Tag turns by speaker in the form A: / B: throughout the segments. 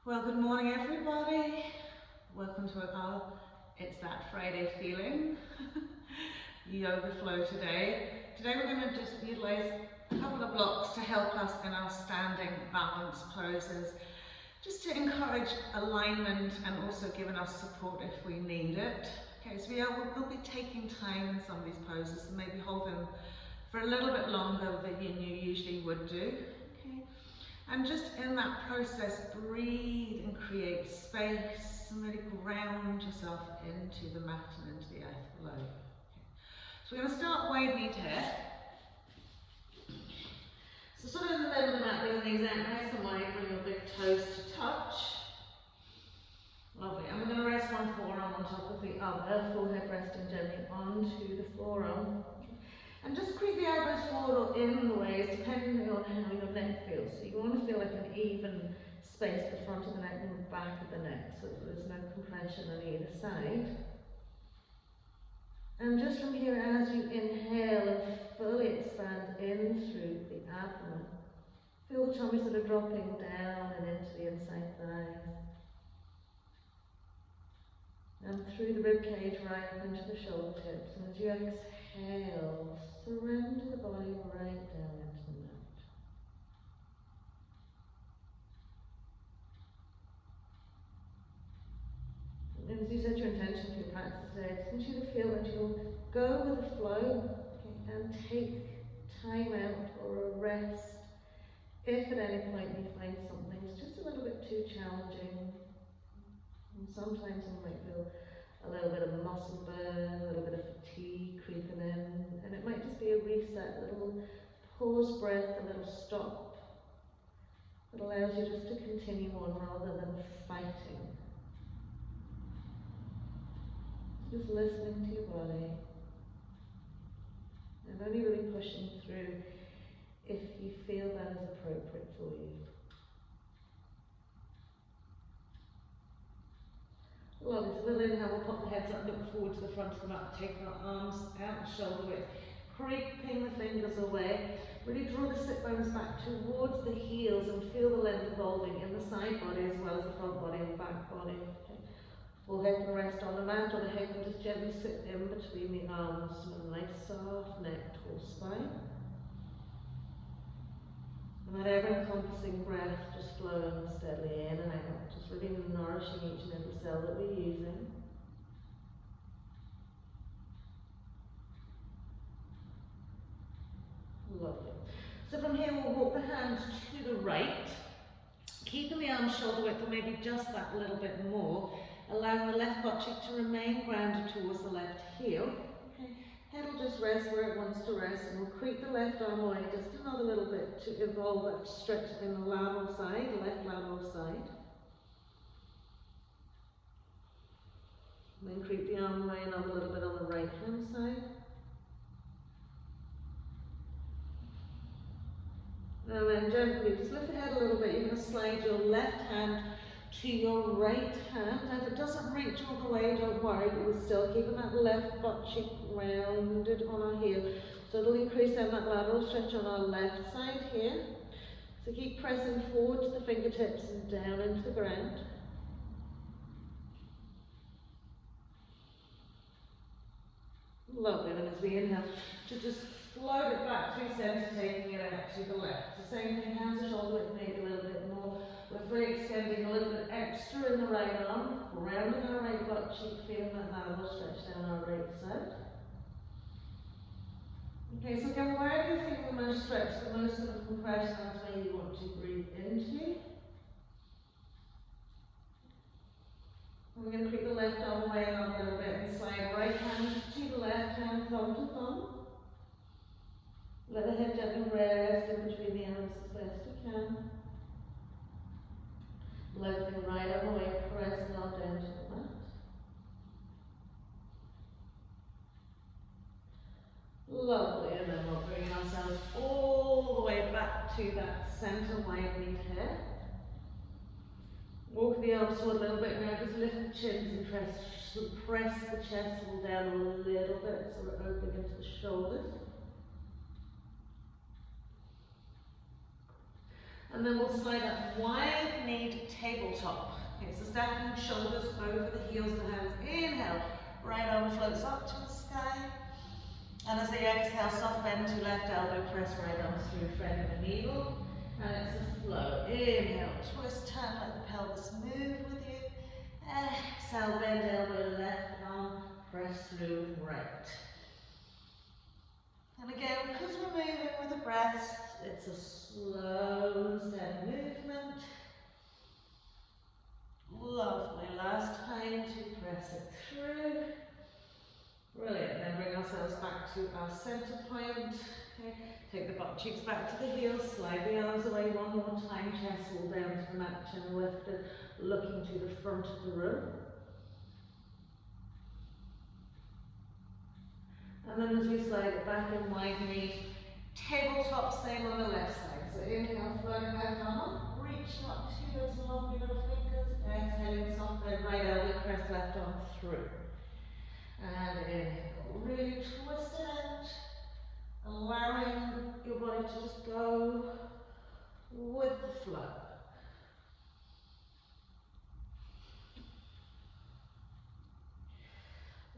A: Well, good morning everybody. Welcome to our It's That Friday feeling yoga flow today. Today we're going to just utilize a couple of blocks to help us in our standing balance poses, just to encourage alignment and also giving us support if we need it. Okay, so we'll be taking time in some of these poses and maybe hold them for a little bit longer than you usually would do. Okay. And just in that process, breathe and create space and really ground yourself into the mat and into the earth below. Okay. So we're going to start wide knee here. So sort of in the middle of the mat, bring the knees out nice and wide, bring your big toes to touch. Lovely. And we're going to rest one forearm on top of the other, forehead resting gently onto the forearm. And just creep the elbows forward or in the ways, depending on how your neck feels. So you want to feel like an even space at the front of the neck and the back of the neck, so that there's no compression on either side. And just from here, as you inhale and fully expand in through the abdomen, feel the tummy sort of dropping down and into the inside thighs. And through the rib cage right up into the shoulder tips. And as you exhale, surrender the body right down into the mat. And as you set your intention for your practice today, I just want you to feel that you'll go with the flow, okay, and take time out or a rest if at any point you find something's just a little bit too challenging. And sometimes you might feel a little bit of muscle burn, a little bit of fatigue creeping in, and it might just be a reset, a little pause breath, a little stop that allows you just to continue on rather than fighting. Just listening to your body and only really pushing through if you feel that is appropriate for you. Lovely. So we'll inhale, we'll pop the heads up, look forward to the front of the mat, take our arms out, shoulder width, creeping the fingers away. Really draw the sit bones back towards the heels and feel the length evolving in the side body as well as the front body and back body. Okay. Forehead can rest on the mat, or the head can just gently sit in between the arms with a nice soft neck, tall spine. And that ever-encompassing breath just flowing steadily in and out, just really nourishing each and every cell that we're using. Lovely. So from here we'll walk the hands to the right, keeping the arms shoulder width or maybe just that little bit more, allowing the left butt cheek to remain grounded towards the left heel. Okay. Head will just rest where it wants to rest, and we'll creep the left arm away just another little bit to evolve that stretch in the lateral side, the left lateral side. And then creep the arm away another little bit on the right hand side. And then gently, just lift the head a little bit. You're going to slide your left hand to your right hand. Now if it doesn't reach all the way, don't worry, but we're still keeping that left butt cheek rounded on our heel. So it'll increase then that lateral stretch on our left side here. So keep pressing forward to the fingertips and down into the ground. Lovely. Then as we inhale, to just float it back through center, taking it out to the left. The same thing, hands to shoulder width, maybe a little bit more. We're fully extending a little bit extra in the right arm, rounding our right butt cheek, feeling that lateral stretch down our right side. Okay, so again, wherever you feel the most stretch, the most sort of compression, that's where you want to breathe into. And we're going to creep the left arm away a little bit and slide right hand to the left hand, thumb to thumb. Let the head gently rest in between the arms as best you can. Left and right arm away, pressing on down to the mat. Lovely, and then we'll bring ourselves all the way back to that center wide knee here. Walk the arms forward a little bit now, just lift the chins and press the chest wall down a little bit so we're opening into the shoulders. And then we'll slide up wide-kneed tabletop. Okay, so stacking shoulders over the heels and hands. Inhale, right arm floats up to the sky. And as they exhale, soft bend to left elbow, press right arm through, thread of the needle. And it's a flow. Inhale, twist, turn, let the pelvis move with you. Exhale, bend elbow, left arm, press through right. And again, because we're moving with the breath, it's a slow, steady movement. Lovely. Last time to press it through. Brilliant. Then bring ourselves back to our center point. Okay. Take the butt cheeks back to the heels. Slide the arms away one more time. Chest all down to the mat, chin lifted, looking to the front of the room. And then as we slide it back in wide knee, tabletop, same on the left side. So inhale, floating left arm up, reach up to those lovely little fingers. Exhaling, soft bend, right elbow, press left arm through. And inhale, really twist it out, allowing your body to just go with the flow.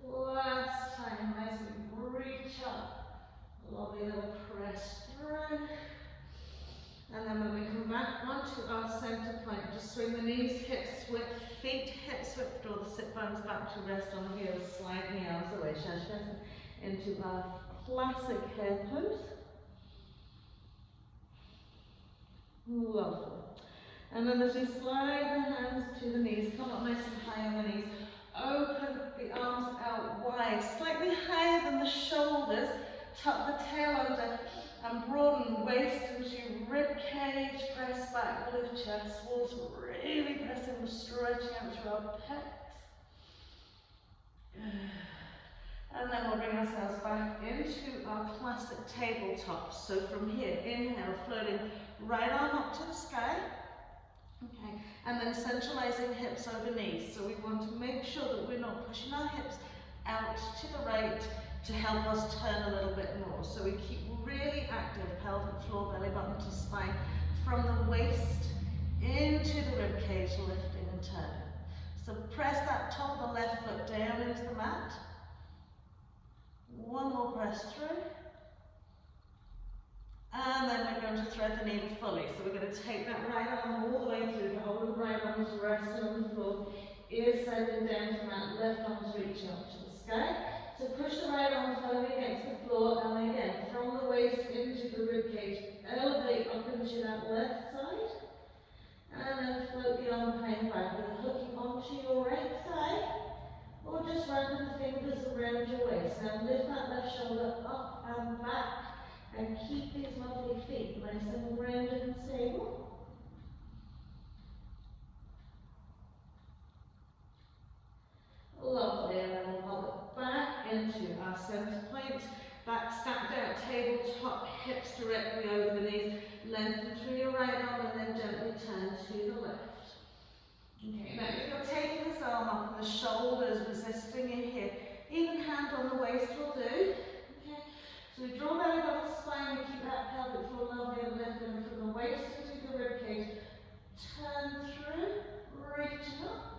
A: Last time, nice and reach up, lovely little press through. And then when we come back onto our center point, just swing the knees, hips width, feet hips width, draw the sit bones back to rest on the heels, slide the arms away, Shastasana, into our classic hair pose. Lovely. And then as we slide the hands to the knees, come up nice and high on the knees, open the arms out wide, slightly higher than the shoulders, tuck the tail under, and broaden waist into rib cage, press back, lift chest walls, really pressing and stretching out through our pecs. And then we'll bring ourselves back into our classic tabletop. So from here, inhale, floating right arm up to the sky. Okay, and then centralizing hips over knees. So we want to make sure that we're not pushing our hips out to the right to help us turn a little bit more. So we keep really active, pelvic floor, belly button to spine, from the waist into the rib cage, lifting and turning. So press that top of the left foot down into the mat. One more press through. And then we're going to thread the needle fully. So we're going to take that right arm all the way through, the whole of the right arm is resting on the floor, ears sending down to the mat, left arm's reaching up to the sky. So push the right arm firmly against the floor, and again, from the waist into the rib cage, elevate up into that left side, and then float the arm behind the back, either hooking onto your right thigh, or just random fingers around your waist. Now lift that left shoulder up and back, and keep these lovely feet nice and rounded and stable. Lovely, and then we'll pop it back into our center point. Back stacked out, tabletop, hips directly over the knees. Lengthen through your right arm and then gently turn to the left. Okay, now if you're taking this arm up and the shoulders resisting in here, even hand on the waist will do. Okay, so we draw belly button spine, we keep that pelvic floor lovely and lifting from the waist into the rib cage. Turn through, reaching up.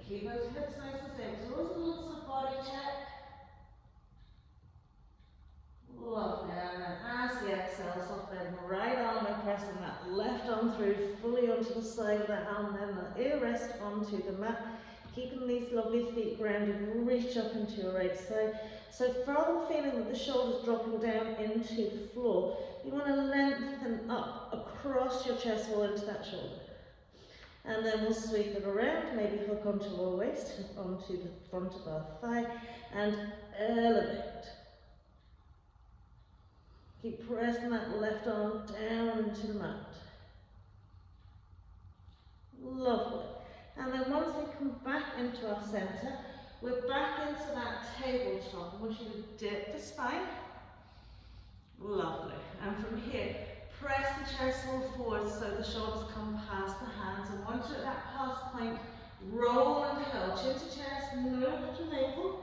A: Keep those hips nice and stable. So always a little sub body check. Lovely. And then as the exhale, soft bend right arm and pressing that left arm through fully onto the side of the arm, then the ear rest onto the mat. Keeping these lovely feet grounded, reach up into your right side. So far than feeling that the shoulders dropping down into the floor, you want to lengthen up across your chest wall into that shoulder. And then we'll sweep it around, maybe hook onto our waist, onto the front of our thigh, and elevate. Keep pressing that left arm down into the mat. Lovely. And then once we come back into our center, we're back into that tabletop. I want you to dip the spine. Lovely. And from here, press the chest wall forward so the shoulders come past the hands. And once you're at that past point, roll and curl, chin to chest, nose to navel.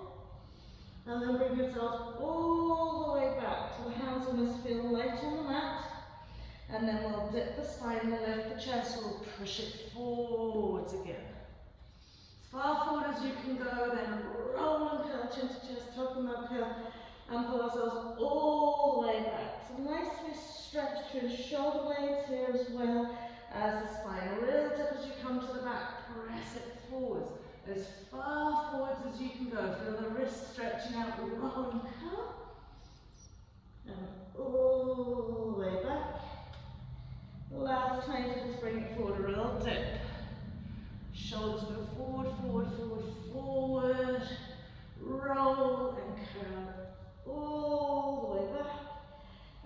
A: And then bring yourself all the way back. So the hands almost feel light on the mat. And then we'll dip the spine, we'll lift the chest, we'll push it forwards again. As far forward as you can go, then roll and curl chin to chest, tucking uphill, and pull ourselves all the way back. So nicely stretch through the shoulder blades here as well as the spine. A real dip as you come to the back, press it forwards. As far forwards as you can go. Feel the wrist stretching out, roll and curl. And all the way back. Last time to just bring it forward, a real dip. Shoulders go forward, forward, forward, forward. Roll and curl all the way back.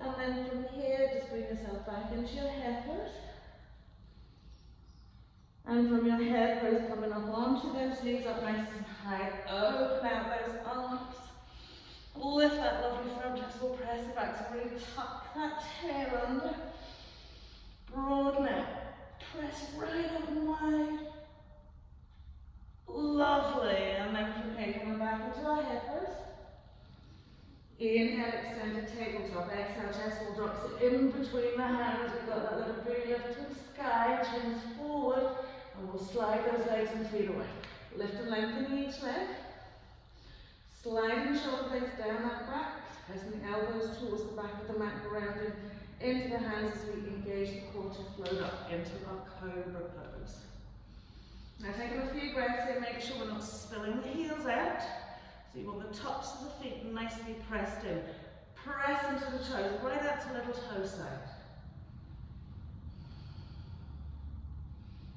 A: And then from here, just bring yourself back into your head pose. And from your head pose, coming up onto those knees up nice and high. Open out those arms. Lift that lovely front chest, we'll press it back. So really tuck that tail under. Broaden out. Press right up and wide. Lovely. And then from here, coming back into our head pose. Inhale, extended tabletop. Exhale, chest will drop. So in between the hands, we've got that little booty lift to the sky. Chins forward. And we'll slide those legs and feet away. Lift and lengthen each leg. Sliding the shoulder blades down that back. Pressing the elbows towards the back of the mat, grounding into the hands as we engage the core to float up into our cobra pose. Now taking a few breaths here, making sure we're not spilling the heels out. So you want the tops of the feet nicely pressed in. Press into the toes, right out to little toe side.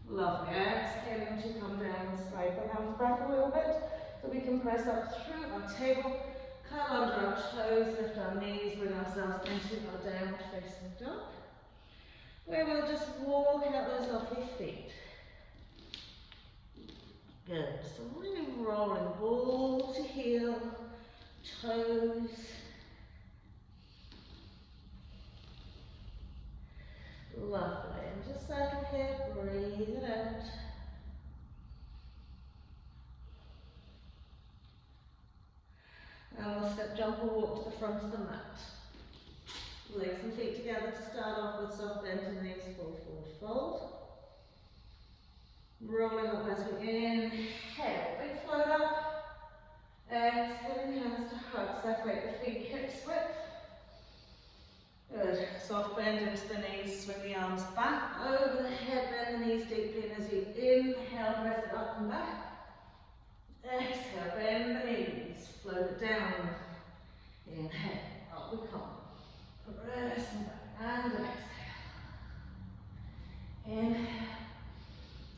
A: Lovely. Exhaling to come down and slide the hands back a little bit so we can press up through our table. Curl under our toes, lift our knees, bring ourselves into our downward facing dog, where we'll just walk out those lovely feet. Good. So really rolling ball to heel, toes. Lovely. And just settle here, breathe it out. And we'll step, jump or walk to the front of the mat. Legs and feet together to start off with, soft bend and knees, full forward fold. Rolling up as we inhale, big float up. Exhaling, hands to hug, separate the feet, hips width. Good. Soft bend into the knees, swing the arms back over the head, bend the knees deeply, and as you inhale, press it up and back. Exhale, bend the knees, float it down. Inhale, up we come. Press and back, and exhale. Inhale.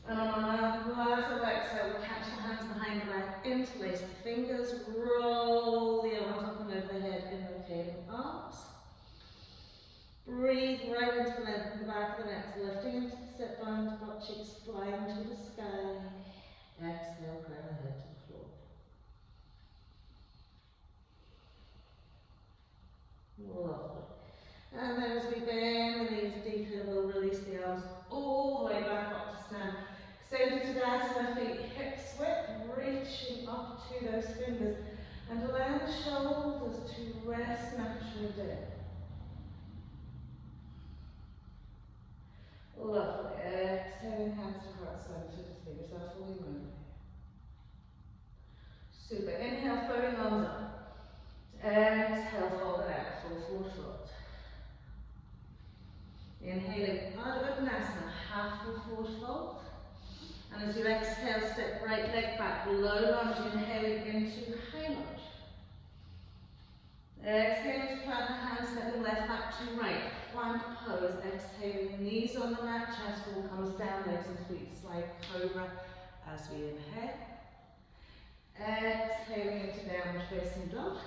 A: And on our last exhale, we'll catch the hands behind the back, interlace the fingers, roll the arms up and over the head, invocating arms. Breathe right into the length of the back of the neck, lifting into the sit bones, butt cheeks flying to the sky. Exhale, crown the head to the floor. Lovely. And then as we bend the knees deeply, we'll release the arms all the way back up to stand. Extend to Asana, feet hips width, reaching up to those fingers, and allow the shoulders to rest naturally down. Lovely. Exhaling, hands to heart center, just make yourself fully moving. Super. Inhale, floating arms up. Exhale, fold it out, full forward fold. Inhaling, Ardha Uttanasana, half full forward fold. And as you exhale, step right leg back, low lunge, inhaling into high lunge. Exhaling to plant the hands, stepping left back to right, plank pose. Exhaling, knees on the mat, chest wall comes down, legs and feet slide cobra as we inhale. Exhaling into downward facing dog.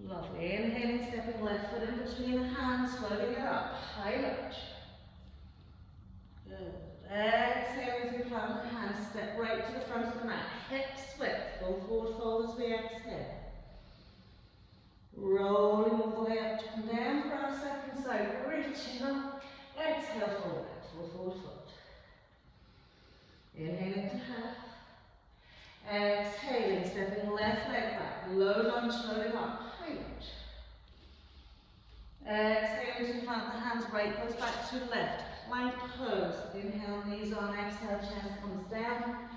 A: Lovely. Inhaling, stepping left foot in between the hands, floating it up, high lunge. Good. Exhaling as we plant the hands, step right to the front of the mat, hips width, full forward fold as we exhale. Rolling all the way up and down for our second side, reaching up, exhale, forward, full forward fold. Inhaling to half. Exhaling, stepping left leg back, low lunge, floating up, high lunge. Exhaling to plant the hands, right goes back to left. Plank pose. Inhale, knees on, exhale, chest comes down.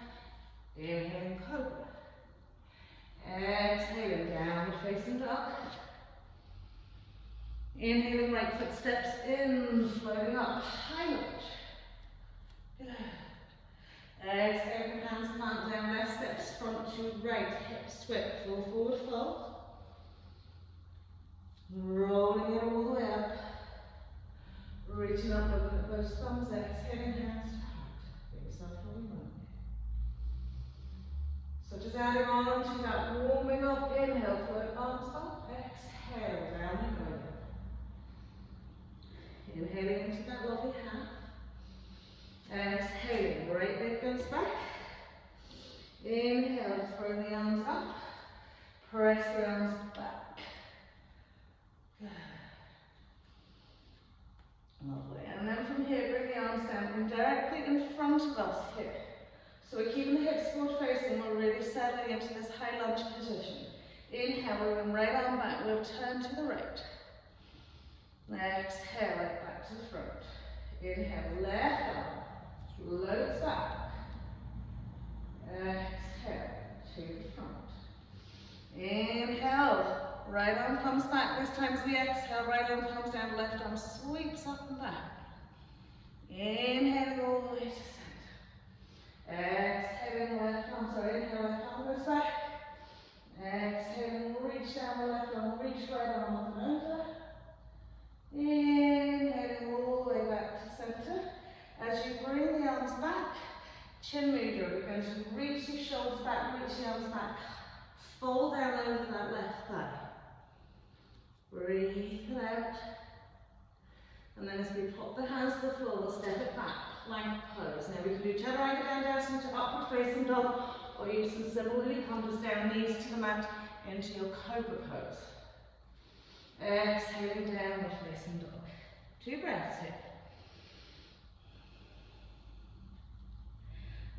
A: Inhaling cobra. Exhaling, downward facing dog. Inhaling, right foot steps in, floating up, high lunge. Good. Exhaling, hands plant down, left steps front to right, hips swept, full forward fold. Rolling it all the way up. Reaching up, looking at those thumbs, exhaling, hands to heart. Give yourself a little moment. So just adding on to that warming up, inhale, float arms up, exhale, down and go. Inhaling into that lovely half. Exhaling, right leg goes back. Inhale, throw the arms up. Press the arms back. Good. Lovely. And then from here, bring the arms down and directly in front of us here. So we're keeping the hips forward facing, we're really settling into this high lunge position. Inhale, moving right arm back, we'll turn to the right. Exhale, right back to the front. Inhale, left arm, floats back. Exhale, to the front. Inhale, right arm comes back. This time as we exhale, right arm comes down, left arm sweeps up and back. Inhaling all the way to center. Exhaling, left arm, inhale, left arm goes back. Exhaling, reach down the left arm, reach right arm up and over. Inhaling all the way back to center. As you bring the arms back, chin mudra, we're going to reach your shoulders back, reach the arms back. Fold down over that left thigh. Breathe it out. And then as we pop the hands to the floor, we'll step it back, plank pose. Now we can do chaturanga dandasana to upward facing dog, or use some similarly compass down, knees to the mat, into your cobra pose. Exhaling, downward facing dog. 2 breaths here.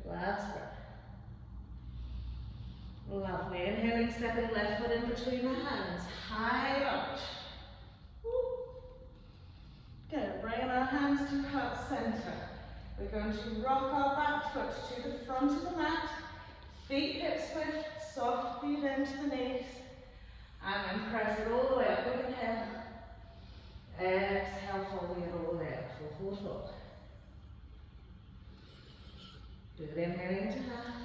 A: Last breath. Lovely. Inhaling, stepping left foot in between the hands. High lunge. Woo. Good. Bringing our hands to heart center. We're going to rock our back foot to the front of the mat. Feet hips width, soft feet into the knees. And then press it all the way up. Big inhale. Exhale, folding it all the way up. Full forward fold. Good. Inhaling to half.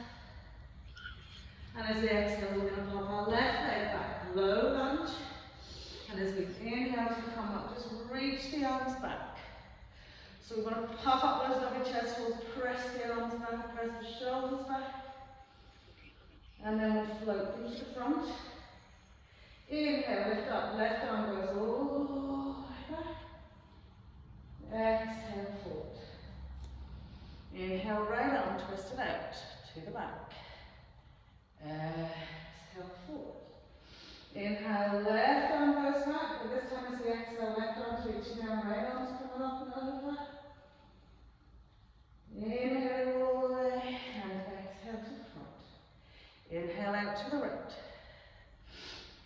A: And as we exhale, we're going to pop our left leg back, low lunge. And as we inhale to come up, just reach the arms back. So we're going to puff up those lovely chest walls, press the arms back, press the shoulders back. And then we'll float them to the front. Inhale, lift up, left arm goes all the way back. Exhale, forward. Inhale, right arm, twist it out to the back. Exhale, forward. Inhale, left arm goes back, but this time as we exhale, left arm's reaching down, right arm's coming up and over. Inhale all the way, and exhale to the front. Inhale out to the right.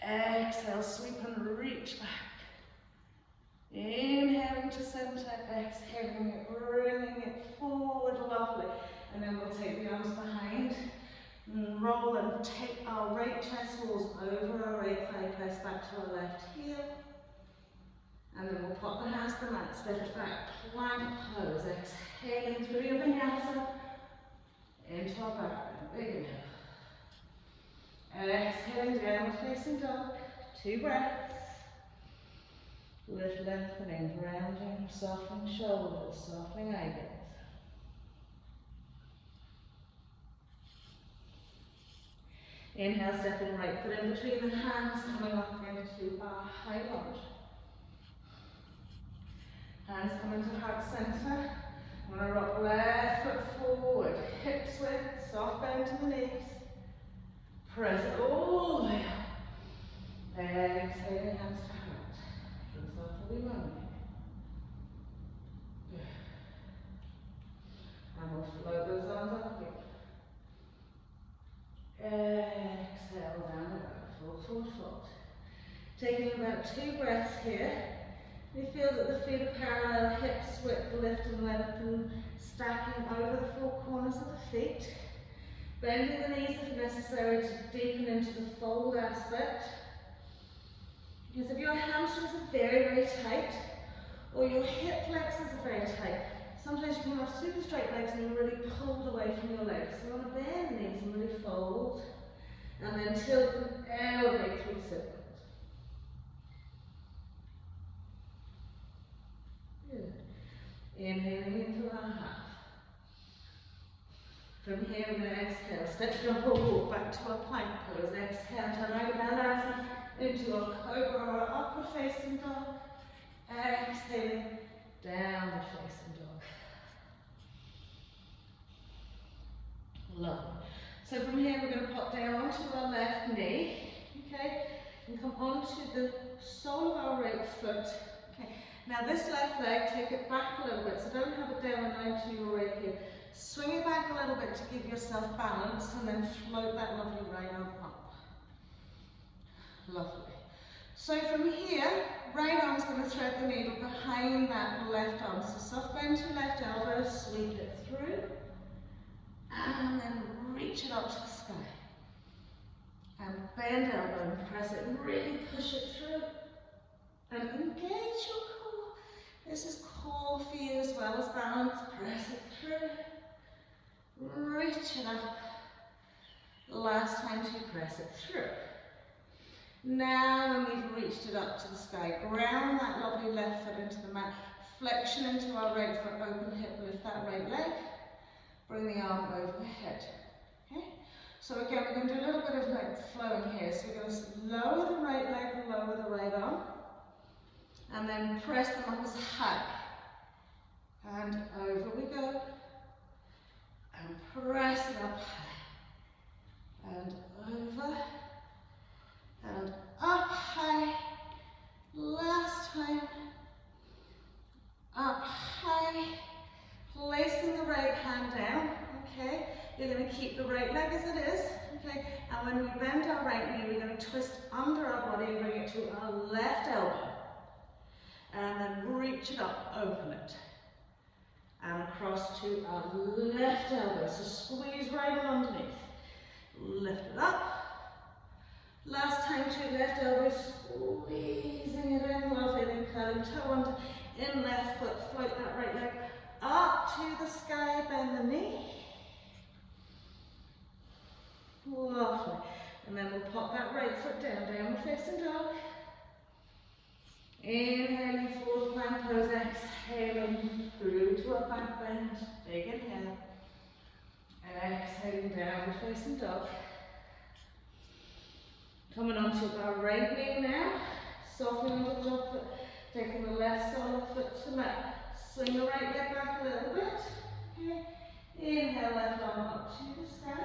A: Exhale, sweep and reach back. Inhaling to center, exhaling it, bringing it forward, lovely. And then we'll take the arms behind. Roll and take our right chest walls over our right thigh, press back to our left heel. And then we'll pop the hands to the mat, step it back, plank pose, exhaling through your vinyasa into our back bend. Big inhale. Exhaling, downward facing dog. 2 breaths. Lift, lengthening, grounding, softening shoulders, softening eyelids. Inhale, stepping right foot in between the hands, coming up into our high lunge. Hands coming to heart center. I'm going to rock left foot forward, hips width, soft bend to the knees. Press it all the way up. Exhaling, hands to heart. Give yourself a wee moment. Good. And we'll float those arms up here. Exhale down the back, full forward fold. Taking about 2 breaths here. You feel that the feet are parallel, hips width, lift and lengthen, stacking over the four corners of the feet. Bending the knees if necessary to deepen into the fold aspect. Because if your hamstrings are very, very tight, or your hip flexors are very tight, sometimes you can have super straight legs and you're really pulled away from your legs. So you want to bend the knees and really fold, and then tilt and elevate through the sit. Good. Inhaling into our half. From here we're going to exhale, step, jump or walk back to our plank pose. Exhale, turn right balance into a cobra or upward facing dog. Exhaling, downward facing dog. Lovely. So from here we're going to pop down onto our left knee, okay, and come onto the sole of our right foot. Okay. Now this left leg, take it back a little bit, so don't have it down and out to your right here. Swing it back a little bit to give yourself balance, and then float that lovely right arm up. Lovely. So from here, right arm's going to thread the needle behind that left arm. So soft bend to left elbow, sweep it through, and then reach it up to the sky. And bend elbow and press it, and really push it through. And engage your core. This is core for you as well as balance. Press it through. Reach it up. Last time to press it through. Now when we've reached it up to the sky, ground that lovely left foot into the mat. Flexion into our right foot, open hip, lift that right leg. Bring the arm overhead. Okay? So again, we're going to do a little bit of like flowing here. So we're going to lower the right leg, lower the right arm. And then press them up as high. And over we go. And press it up high, and over, and up high, last time, up high, placing the right hand down, okay, you're going to keep the right leg as it is, okay, and when we bend our right knee, we're going to twist under our body and bring it to our left elbow, and then reach it up, open it. And across to our left elbow. So squeeze right in underneath. Lift it up. Last time to left elbow, squeezing it in. Lovely. Then curling toe under. In left foot, float that right leg up to the sky. Bend the knee. Lovely. And then we'll pop that right foot down. Downward facing dog. Inhaling forward plank pose, exhaling through to a back bend, big inhale, and exhaling downward facing dog. Coming onto our right knee now, softening the top foot, taking the left solid foot to mat. Swing the right leg back a little bit, okay. Inhale, left arm up to the sky.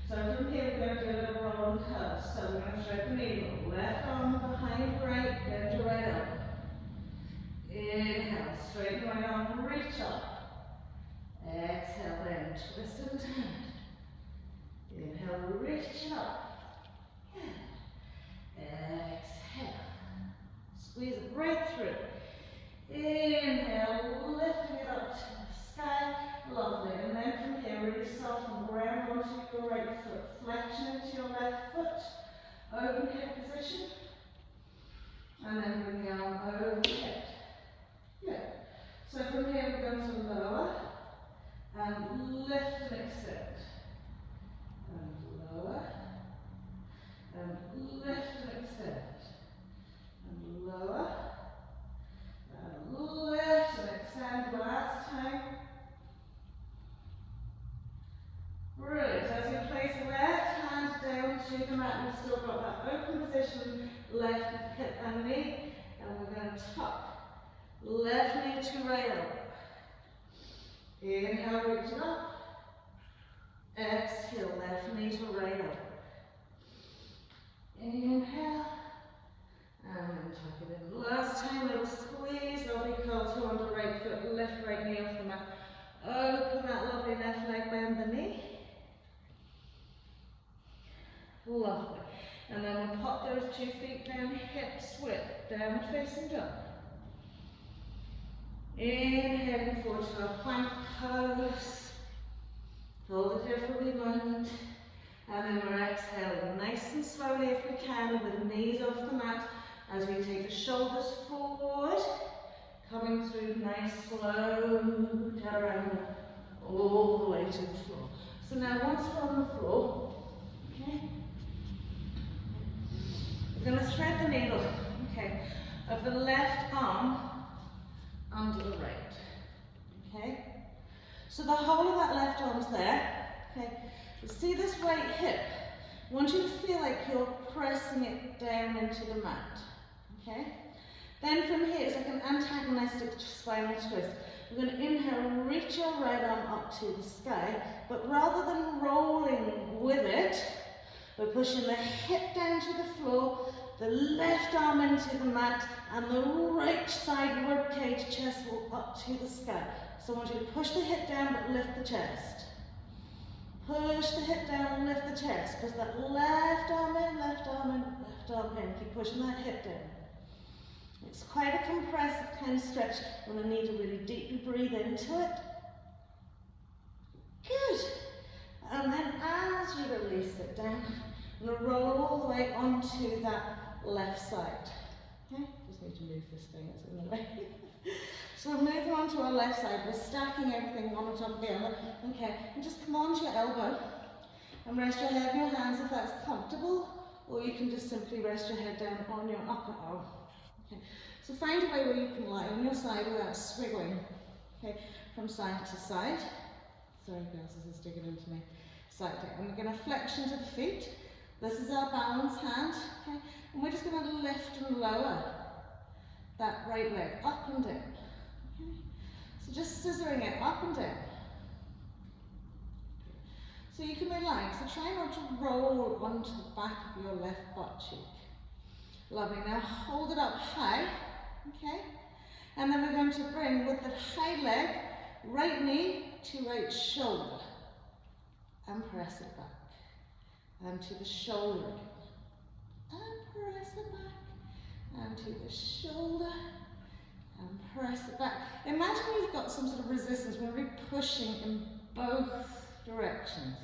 A: So from here we're going to do a little roll and curl. So we're going to thread the needle. Left arm behind right, bend your right elbow. Inhale, straighten right arm, reach up. Exhale, bend, twist and turn. Inhale, reach it up. Exhale. Squeeze it right through. Inhale, lifting it up to the sky. Lovely. And then from here, really soften, ground onto your right foot. Flexion into your left foot. Open hip position. And then bring the arm overhead. Good. So from here, we're going to lower and lift and extend. And lower and lift and extend. And lower and lift and extend. Last time. Brilliant. As you place the left hand down to the mat, we've still got that open position, left hip and knee, and we're going to tuck left knee to right elbow. Inhale, reach it up. Exhale, left knee to right elbow. Inhale, and then tuck it in. Last time, little squeeze, lovely curl toe under right foot, lift right knee off the mat. Open that lovely left leg, bend the knee. Lovely. And then we'll pop those step 2 feet down, hips width, downward facing dog. Inhaling forward to our plank pose. Hold it here for a wee moment. And then we're exhaling nice and slowly if we can, with knees off the mat, as we take the shoulders forward, coming through nice, slow chaturanga, all the way to the floor. So now once we're on the floor, okay, we're going to thread the needle, okay, of the left arm under the right, okay. So the whole of that left arm's there, okay. See this right hip? I want you to feel like you're pressing it down into the mat, okay? Then from here, it's like an antagonistic spinal twist. We're going to inhale, reach your right arm up to the sky, but rather than rolling with it, we're pushing the hip down to the floor, the left arm into the mat, and the right side ribcage chest will up to the sky. So I want you to push the hip down, but lift the chest. Push the hip down, lift the chest. Push that left arm in, left arm in, left arm in. Keep pushing that hip down. It's quite a compressive kind of stretch. You're going to need to really deeply breathe into it. Good. And then as you release it down, I'm going to roll all the way onto that left side. Okay? Just need to move this thing, it's in the way. So we're moving on to our left side. We're stacking everything one on top of the other. Okay, and just come onto your elbow and rest your head in your hands if that's comfortable, or you can just simply rest your head down on your upper arm. Okay, so find a way where you can lie on your side without swiggling. Okay, from side to side. Sorry guys, this is digging into me. Side down. And we're going to flex into the feet. This is our balance hand. Okay, and we're just going to lift and lower that right leg up and down. Okay. So just scissoring it up and down. So you can be lying, so try not to roll onto the back of your left butt cheek. Lovely, now hold it up high, okay? And then we're going to bring with the high leg, right knee to right shoulder. And press it back. And to the shoulder again. And press it back. And to the shoulder. And press it back. Imagine you've got some sort of resistance. We're really pushing in both directions.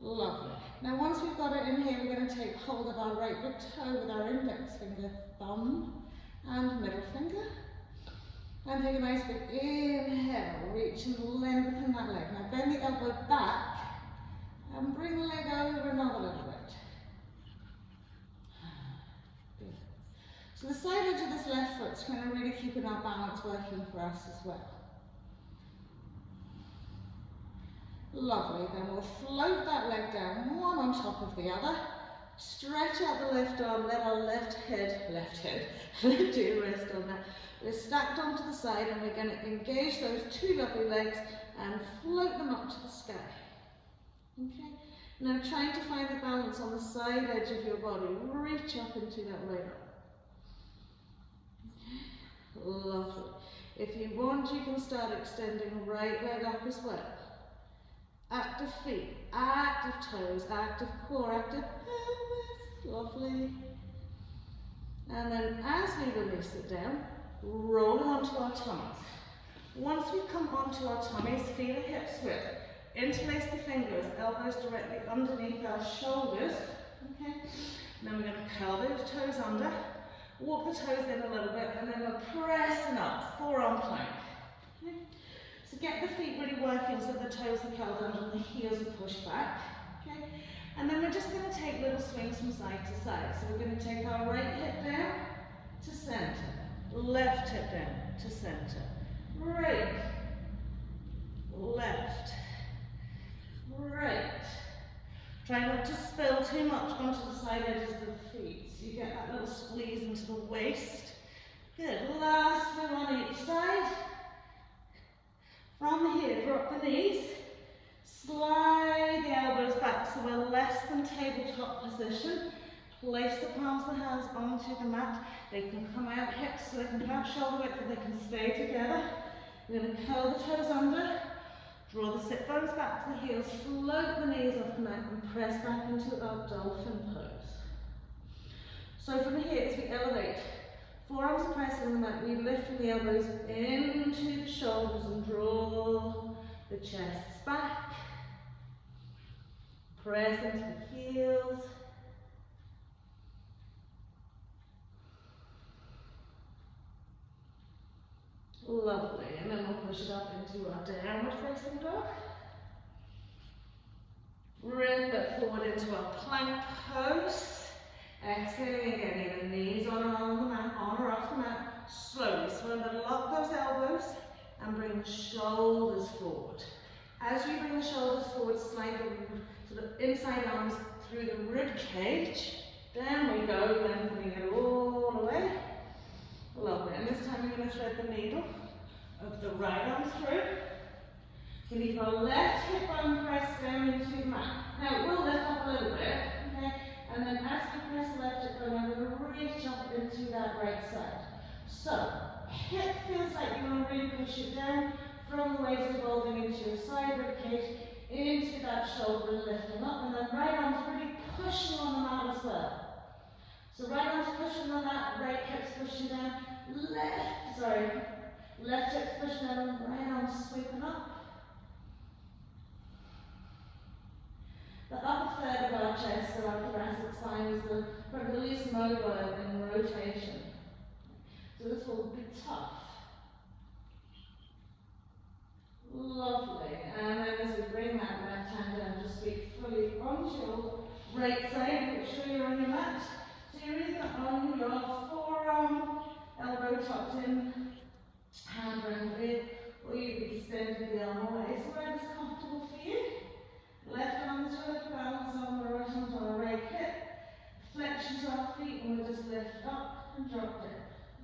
A: Lovely. Now once we've got it in here, we're going to take hold of our right big toe with our index finger, thumb, and middle finger. And take a nice big inhale, reach and lengthen that leg. Now bend the elbow back and bring the leg over another little bit. Good. So the side edge of this left foot's going to really keep our balance working for us as well. Lovely, then we'll float that leg down, one on top of the other. Stretch out the left arm, let our left ear rest on that. We're stacked onto the side and we're going to engage those two lovely legs and float them up to the sky. Okay, now trying to find the balance on the side edge of your body. Reach up into that right arm. Okay. Lovely. If you want, you can start extending right leg up as well. Active feet, active toes, active core, active pelvis. Lovely. And then as we release it down, roll it onto our tummies. Once we come onto our tummies, feel the hips width. Interlace the fingers, elbows directly underneath our shoulders. Okay. And then we're going to curl those toes under, walk the toes in a little bit, and then we're pressing up, forearm plank. Okay. So get the feet really working so the toes are curled under and the heels are pushed back. Okay. And then we're just going to take little swings from side to side. So we're going to take our right hip down to center, left hip down to center, right, left, right. Try not to spill too much onto the side edges of the feet, so you get that little squeeze into the waist. Good, last one on each side. From here, drop the knees, slide the elbows back so we're less than tabletop position. Place the palms of the hands onto the mat. They can come out hips so they can come out shoulder width, so they can stay together. We're going to curl the toes under, draw the sit bones back to the heels, float the knees off the mat and press back into our dolphin pose. So from here, as we elevate, forearms are pressing the mat, we lift the elbows into the shoulders and draw the chest back. Press into the heels. Lovely, and then we'll push it up into our downward facing dog. Bring that forward into our plank pose. Exhaling again, either knees on the mat, on or off the mat. Slowly, slowly lock those elbows and bring the shoulders forward. As you bring the shoulders forward, slide the sort of inside arms through the rib cage. Down we go, lengthening it all the way. Lovely, and this time we're going to thread the needle of the right arm through. We leave our left hip bone pressed down into the mat. Now, we'll lift up a little bit, okay? And then as we press the left hip bone, I'm going to reach up into that right side. So, hip feels like you want to really push it down from the waist evolving into your side rib cage, into that shoulder lifting up, and then right arm's really pushing on the mat as well. So right arm's pushing on that, right hip's pushing down, left hip's pushing down, right arm's sweeping up. The upper third of our chest, so our thoracic spine, is probably the least mobile in rotation. So this will be tough. Lovely. And then as we bring that left hand down, just feet fully onto your right side, make sure you're on your mat. So you're either on your forearm, elbow tucked in, hand around the ear, or you've extended the arm away. So whatever's comfortable for you. Left arm's relative balance on the right arm's on the right hip. Flexion to our feet, and we'll just lift up and drop down.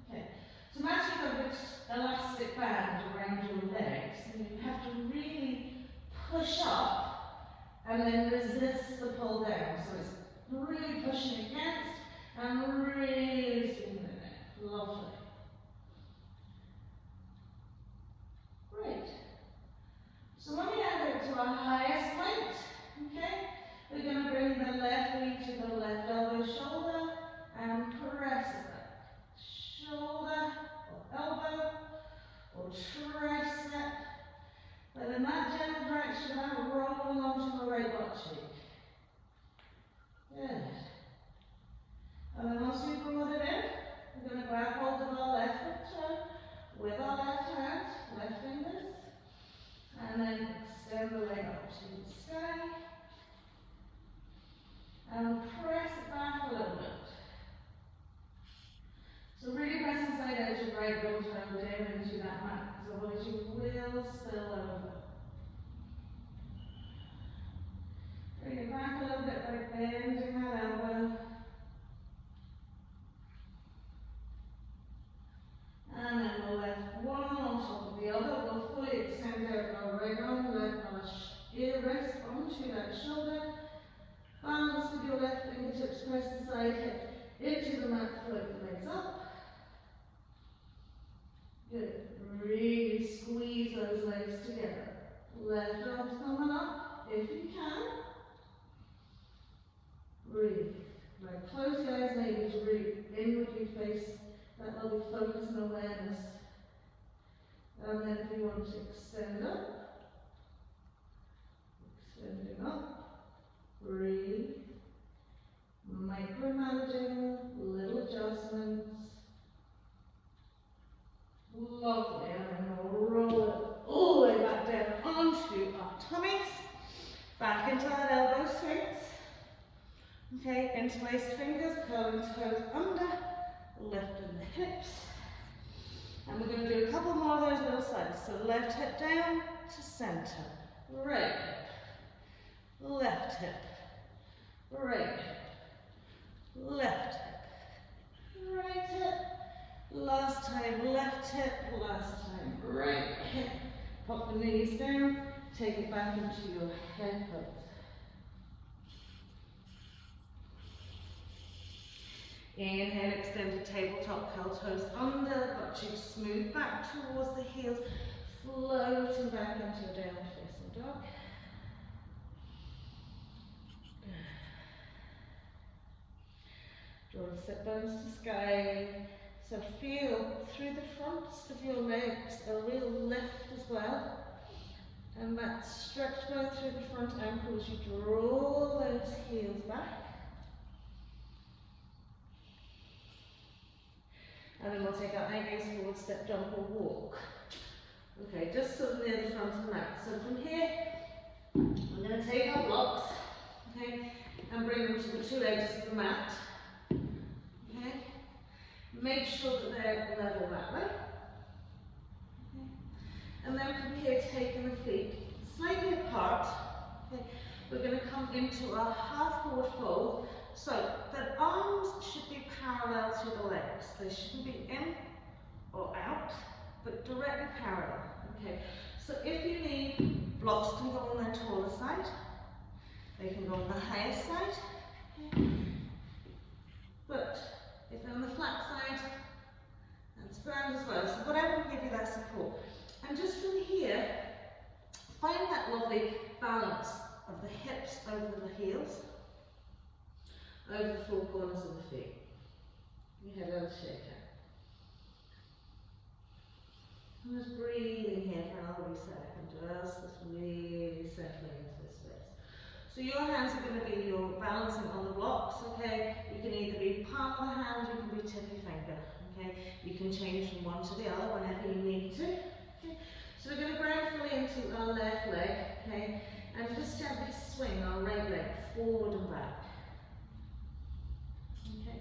A: Okay. So imagine you've got a big elastic band around your legs, and you have to really push up and then resist the pull down. So it's really pushing against and really swinging it down. Lovely. Great. So when we add it to our highest point, okay, we're going to bring the left knee to the left elbow, shoulder, and press it back. Shoulder, or elbow, or tricep. But in that general direction, I'm rolling onto the right butt cheek. Good. And then once we've brought it in, we're going to grab hold of our left foot toe with our left hand, left fingers, and then extend the leg up to the sky. And press it back a little bit. So really press inside edge of right bone toe down into that mat, because otherwise you will spill over. Bring it back a little bit by bending that elbow. And then we'll lift one on top of the other. We'll fully extend out our right arm, let our ear rest onto that shoulder. Balance with your left fingertips, press the side hip into the mat, float the legs up. Good. Really squeeze those legs together. Left arm's coming up, if you can. Breathe. Right, close your eyes maybe to really inwardly face that lovely focus and awareness. And then if you want to extend up, extending up, breathe. Micromanaging, little adjustments. Lovely, and then we'll roll it all the way back down onto our tummies, back into that elbow swings. Okay, interlace fingers, curling toes under, lifting the hips. And we're going to do a couple more of those little sides. So left hip down to center, right hip, left hip, right hip, left hip, right hip. Last time left hip, last time right hip. Pop the knees down, take it back into your head pose. Inhale, extended tabletop, curl toes under, butt cheeks smooth back towards the heels, floating back into a downward facing dog. Draw the sit bones to sky. So feel through the fronts of your legs a real lift as well. And that stretch going through the front ankle as you draw those heels back. And then we'll take our high gaze forward, step, jump or walk. Okay, just sort of near the front of the mat. So from here, we're going to take our blocks, okay, and bring them to the two edges of the mat. Okay, make sure that they're level that way. Okay. And then from here, taking the feet slightly apart. Okay, we're going to come into our half forward fold. So the arms should be parallel to the legs. They shouldn't be in or out, but directly parallel. Okay. So if you need, blocks can go on their taller side. They can go on the higher side. Okay. But if they're on the flat side, that's grand as well. So whatever will give you that support. And just from here, find that lovely balance of the hips over the heels, over the four corners of the feet. Your head a little shake out. I'm just breathing here for another second, just really settling into this space. So your hands are going to be your balancing on the blocks, okay? You can either be palm of the hand, you can be tippy finger, okay? You can change from one to the other whenever you need to. Okay? So we're going to ground fully into our left leg, okay? And just gently swing our right leg forward and back. Okay?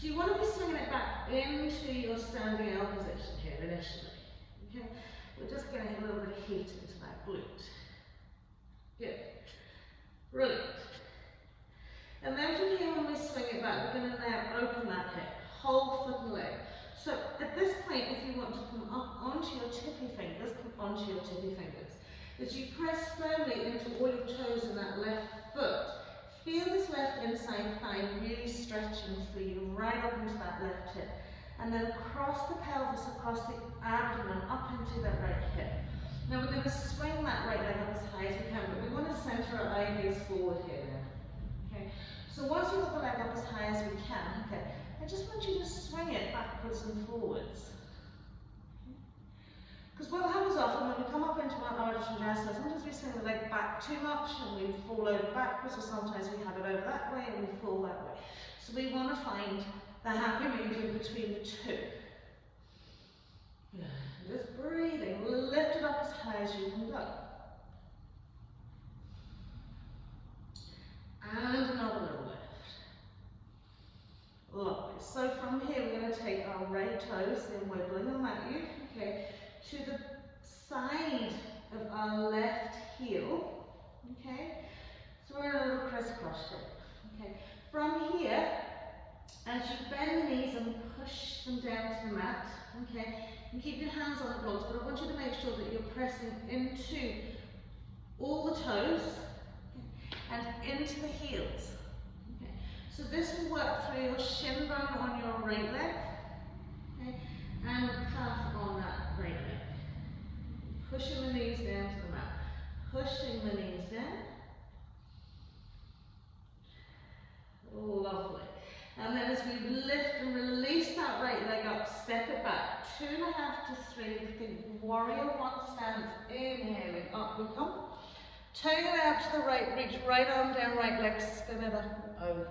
A: So you want to be swinging it back into your standing L position here initially. Okay? We're just going to get a little bit of heat into that glute. Good. Brilliant. And then from here, when we swing it back, we're going to now open that hip, whole foot and leg. So at this point, if you want to come up onto your tippy fingers, come onto your tippy fingers. As you press firmly into all your toes in that left foot, feel this left inside thigh really stretching for you right up into that left hip. And then across the pelvis, across the abdomen, up into that right hip. Now we're going to swing that right leg up as high as we can, but we want to center our eye gaze forward here now. Okay? So once we've got the leg up as high as we can, okay, I just want you to swing it backwards and forwards. Because what happens often when we come up into our Ardha Chandrasana, sometimes we swing the leg back too much and we fall over backwards, or sometimes we have it over that way and we fall that way. So we want to find the happy medium between the two. Yeah. Just breathing, lift it up as high as you can go. And another little lift. Lovely. So from here we're going to take our right toes, then wiggling them at you, okay, to the side of our left heel, okay. So we're in a little crisscross shape, okay. From here, as you bend the knees and push them down to the mat, okay, and keep your hands on the blocks, but I want you to make sure that you're pressing into all the toes, okay, and into the heels. Okay. So this will work through your shin bone on your right leg, okay, and the calf on that right leg. Pushing the knees down to the mat, pushing the knees down. Lovely. And then as we lift and release that right leg up, step it back. 2.5 to 3. Think warrior one stance. Inhaling, up we come. Turn it out to the right, reach right arm down, right leg, spin it up and over.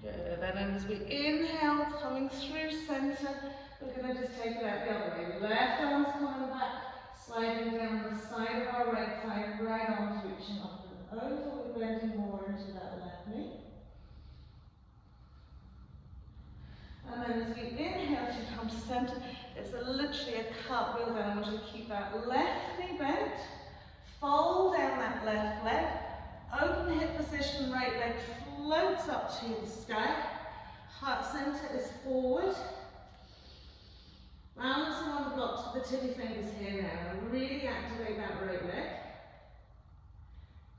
A: Good. And then as we inhale, coming through center, we're going to just take it out the other way. Left arm's coming back, sliding down the side of our right thigh, right arm's reaching up and over. We're bending more into that left knee. And then as we inhale to come to center, it's literally a cartwheel down. I want you to keep that left knee bent, fold down that left leg, open hip position, right leg floats up to the sky, heart center is forward, balancing on the blocks with the tippy fingers here now, and really activate that right leg.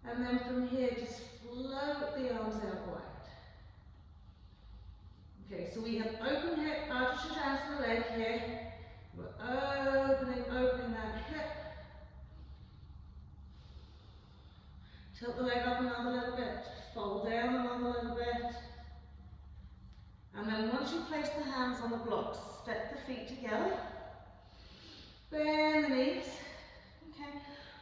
A: And then from here, just float the arms out wide. Okay, so we have open hip, Ardha Chandrasana leg here. We're opening that hip. Tilt the leg up another little bit, fold down another little bit. And then once you place the hands on the blocks, step the feet together. Bend the knees. Okay.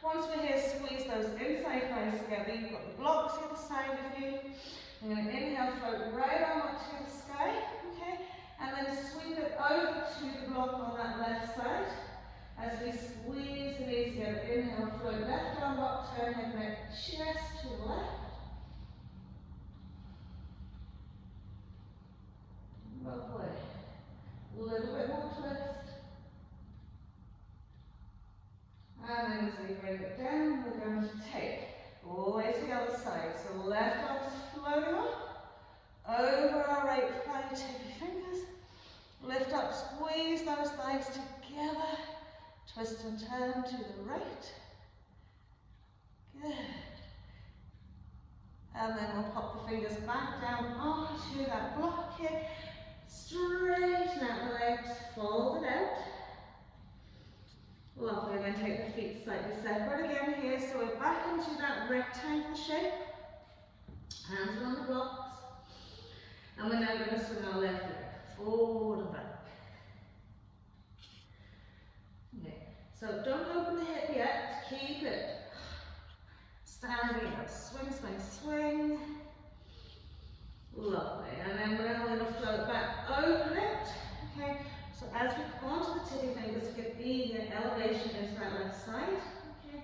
A: Once we're here, squeeze those inside thighs together. You've got the blocks either side of you. I'm going to inhale, float right on up to the sky. Okay. And then sweep it over to the block on that left side. As we squeeze the knees together, inhale, float left arm up, turn head, neck, chest to the left. Lovely. A little bit more twist. And then as we bring it down, we're going to take all the way to the other side. So left arm's floating up, over our right thigh, take your fingers, lift up, squeeze those thighs together, twist and turn to the right. Good. And then we'll pop the fingers back down onto that block here. Straighten out the legs, fold it out. Lovely, and then take the feet slightly separate again here. So we're back into that rectangle shape. Hands are on the blocks. And we're now going to swing our left leg forward and back. Okay, so don't open the hip yet, keep it standing up. Swing, swing, swing. Lovely, and then we're now going to float back, open it. Okay, so as we come onto the titty fingers, get the elevation into that left side. Okay,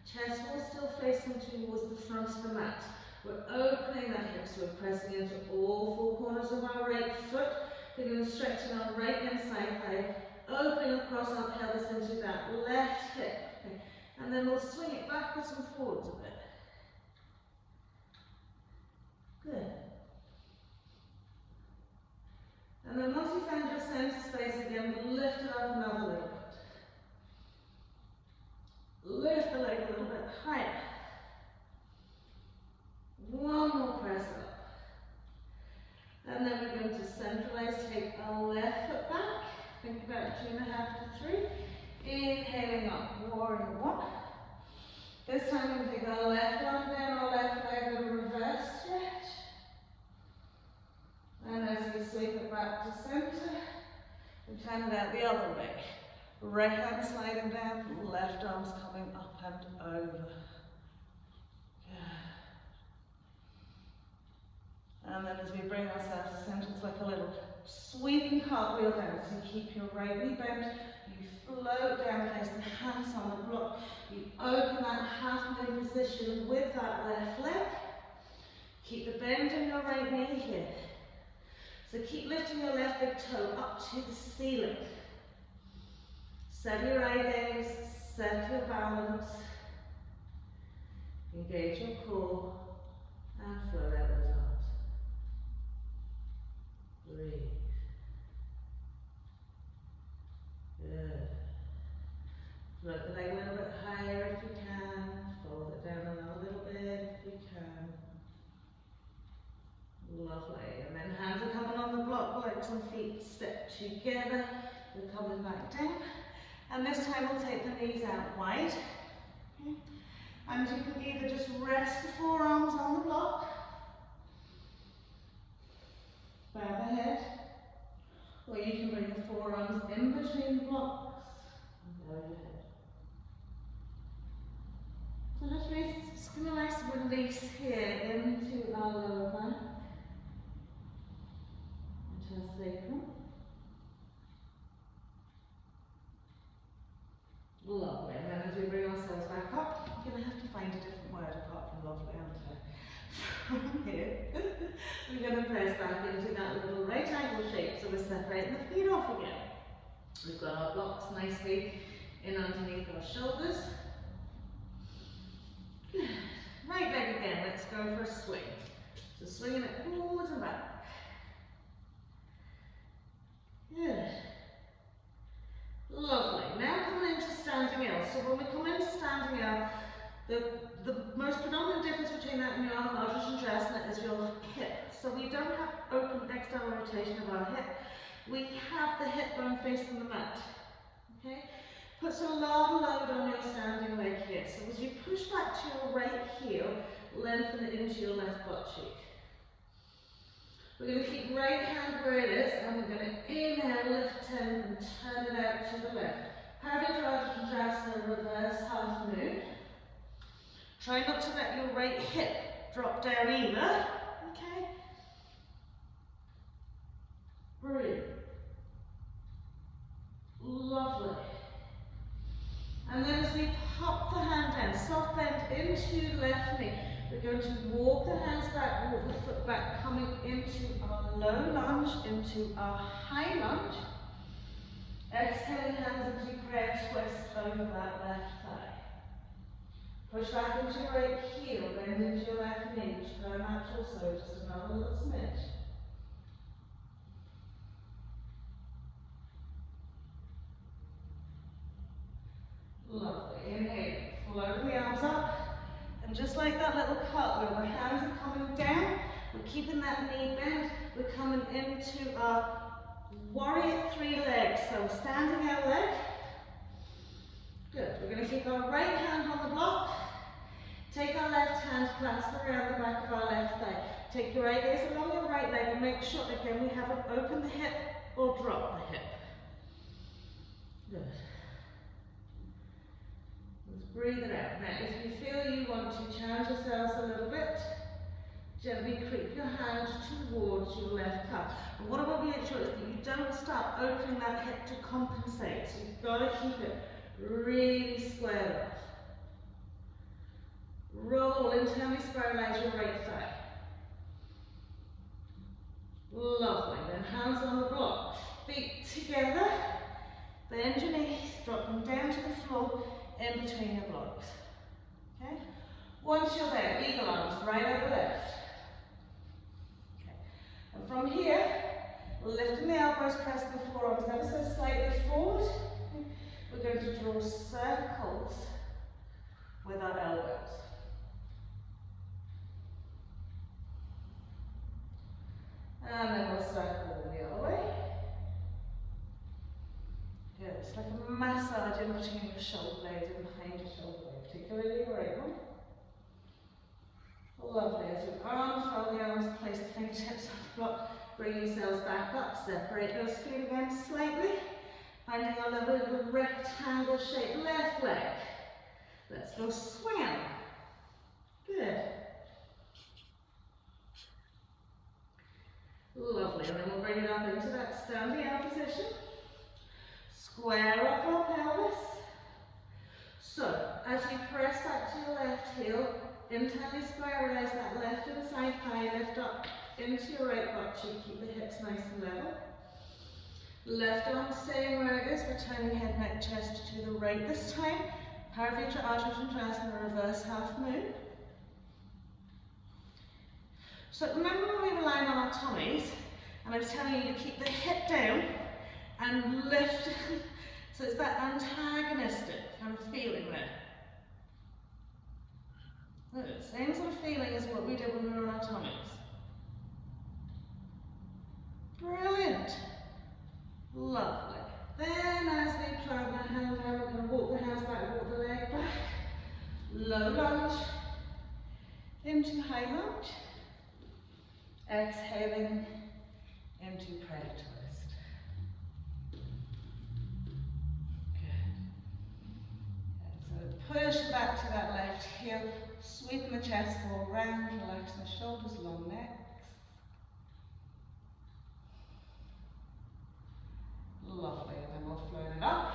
A: chest will still facing towards the front of the mat. We're opening that hip, so we're pressing into all four corners of our right foot. We're going to stretch our right inside thigh, opening across our pelvis into that left hip. Okay, and then we'll swing it backwards and forwards a bit. Good. And then once you find your center space again, lift it up another little bit. Lift the leg a little bit higher. One more press up. And then we're going to centralize, take our left foot back. Think about 2.5 to 3. Inhaling up, warrior one. This time we're going to take our left arm down, our left leg with a reverse stretch. And as we sweep it back to center, we turn it out the other way. Right hand sliding down, left arm's coming up and over. And then as we bring ourselves to center, it's like a little sweeping cartwheel down. So you keep your right knee bent, you float down, place the hands on the block, you open that half moon position with that left leg. Keep the bend in your right knee here. So keep lifting your left big toe up to the ceiling. Set your eye gaze, set your balance. Engage your core and float out those arms. Breathe. Good. Float the leg a little bit higher if you can. Fold it down a little bit if you can. Lovely. And then hands are coming on the block, legs and feet step together. We're coming back down. And this time we'll take the knees out wide. Okay. And you can either just rest the forearms on the block, bow the head, or you can bring the forearms in between the blocks and bow your head. So just going to nice release here into our lower back, into our sacrum. Lovely, and then as we bring ourselves back up, I'm going to have to find a different word apart from lovely, aren't I? From here, we're going to press back into that little right angle shape, so we're separating the feet off again. We've got our blocks nicely in underneath our shoulders. Good. Right leg again, let's go for a swing. So swinging it forwards and back. Good. Lovely. Now coming into standing L. So when we come into standing L, the most predominant difference between that and your Ardha Chandrasana is your hip. So we don't have open external rotation of our hip. We have the hip bone facing the mat. Okay? Puts a lot of load on your standing leg here. So as you push back to your right heel, lengthen it into your left butt cheek. We're going to keep right hand where it is, and we're going to inhale, lift 10, and turn it out to the left. Parvitrajasana, reverse half moon. Try not to let your right hip drop down either. Okay. Breathe. Lovely. And then as we pop the hand down, soft bend into the left knee, we're going to walk the hands back, walk the foot back, coming into our low lunge, into our high lunge. Exhaling hands into prayer twist over that left thigh. Push back into your right heel, bend into your left knee, which very much also, just another little smidge. Lovely. Inhale, float the arms up, and just like that little cartwheel, the hands are coming down, we're keeping that knee bent, we're coming into our warrior three legs, so standing out leg. Good. We're going to keep our right hand on the block, take our left hand, clasp around the back of our left thigh. Take your right gaze along your right leg and make sure again we haven't opened the hip or dropped the hip. Good. Breathe it out. Now, if you feel you want to challenge yourselves a little bit, gently creep your hand towards your left calf. And what I want you to make sure is that you don't start opening that hip to compensate. So you've got to keep it really squared off. Roll, internally spiralize your right thigh. Lovely. Then hands on the block, feet together. Bend your knees, drop them down to the floor, in between your blocks. Okay? Once you're there, eagle arms, right over left. Okay. And from here, lifting the elbows, pressing the forearms ever so slightly forward. Okay. We're going to draw circles with our elbows. And then we'll circle the other way. Good. It's like a massage in between your shoulder blades and behind your shoulder blade, particularly your right one. Lovely. As your arms fold the arms, place the fingertips on the block, bring yourselves back up, separate those feet again slightly, finding our little rectangle shape left leg. Let's go swing out. Good. Lovely. And then we'll bring it up into that standing out position. Square off our pelvis. So, as you press back to your left heel, internally spiralize that left inside thigh, lift up into your right butt cheek, keep the hips nice and level. Left arm staying where it is, returning head, neck, chest to the right this time. Parvitra Uttanasana, reverse half moon. So remember when we were lying on our tummies, and I was telling you to keep the hip down, and lift, so it's that antagonistic kind of feeling there. Good. Same sort of feeling as what we did when we were on our tummies. Brilliant. Lovely. Then as we plant the hand down, we're going to walk the hands back, walk the leg back. Low lunge into high lunge. Exhaling into prayer twist. Push back to that left heel, sweeping the chest forward, round, relax the shoulders, long necks. Lovely, and then we'll float it up.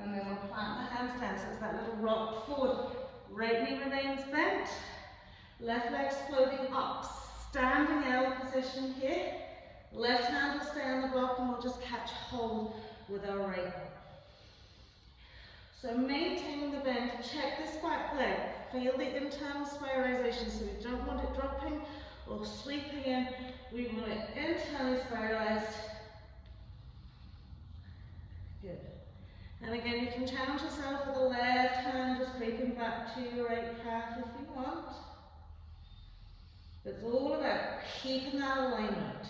A: And then we'll plant the hands down, so it's that little rock forward. Right knee remains bent, left leg's floating up, standing L position here. Left hand will stay on the block and we'll just catch hold with our right arm. So maintaining the bend, check this back leg, feel the internal spiralization, so we don't want it dropping or sweeping in, we want it internally spiralized. Good. And again, you can challenge yourself with the left hand, just creeping back to your right calf if you want. It's all about keeping that alignment.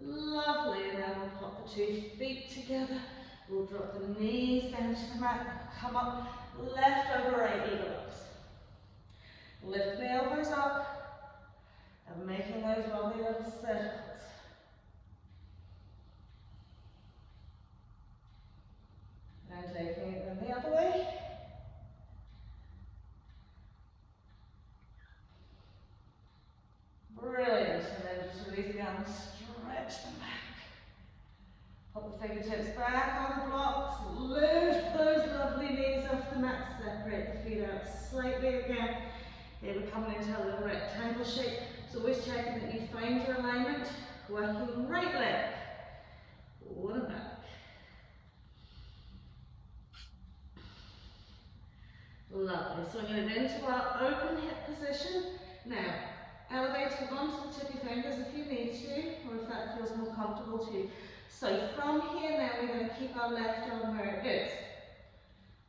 A: Lovely, and then we'll pop the 2 feet together. We'll drop the knees down to the mat, come up, left over right, eagle ups. Lift the elbows up, and making those lovely little circles. And taking it then the other way. Brilliant, and then just release the arms, stretch them back. Pop the fingertips back on the blocks, lift those lovely knees off the mat, separate the feet out slightly again. Here we're coming into a little rectangle shape, so always checking that you find your alignment, working right leg, forward and back. Lovely, so we're going to go into our open hip position. Now, elevating onto the tippy fingers if you need to, or if that feels more comfortable to you. So from here now, we're going to keep our left arm where it is.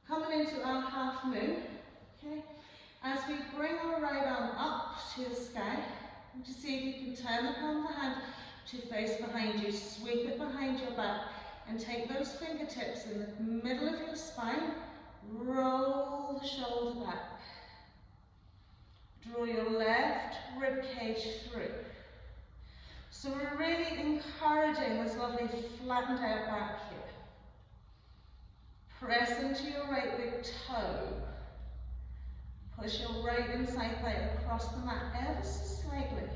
A: Coming into our half moon, okay? As we bring our right arm up to the sky, just see if you can turn the palm of the hand to face behind you, sweep it behind your back, and take those fingertips in the middle of your spine, roll the shoulder back. Draw your left rib cage through. So we're really encouraging this lovely flattened out back here. Press into your right big toe. Push your right inside thigh across the mat ever so slightly.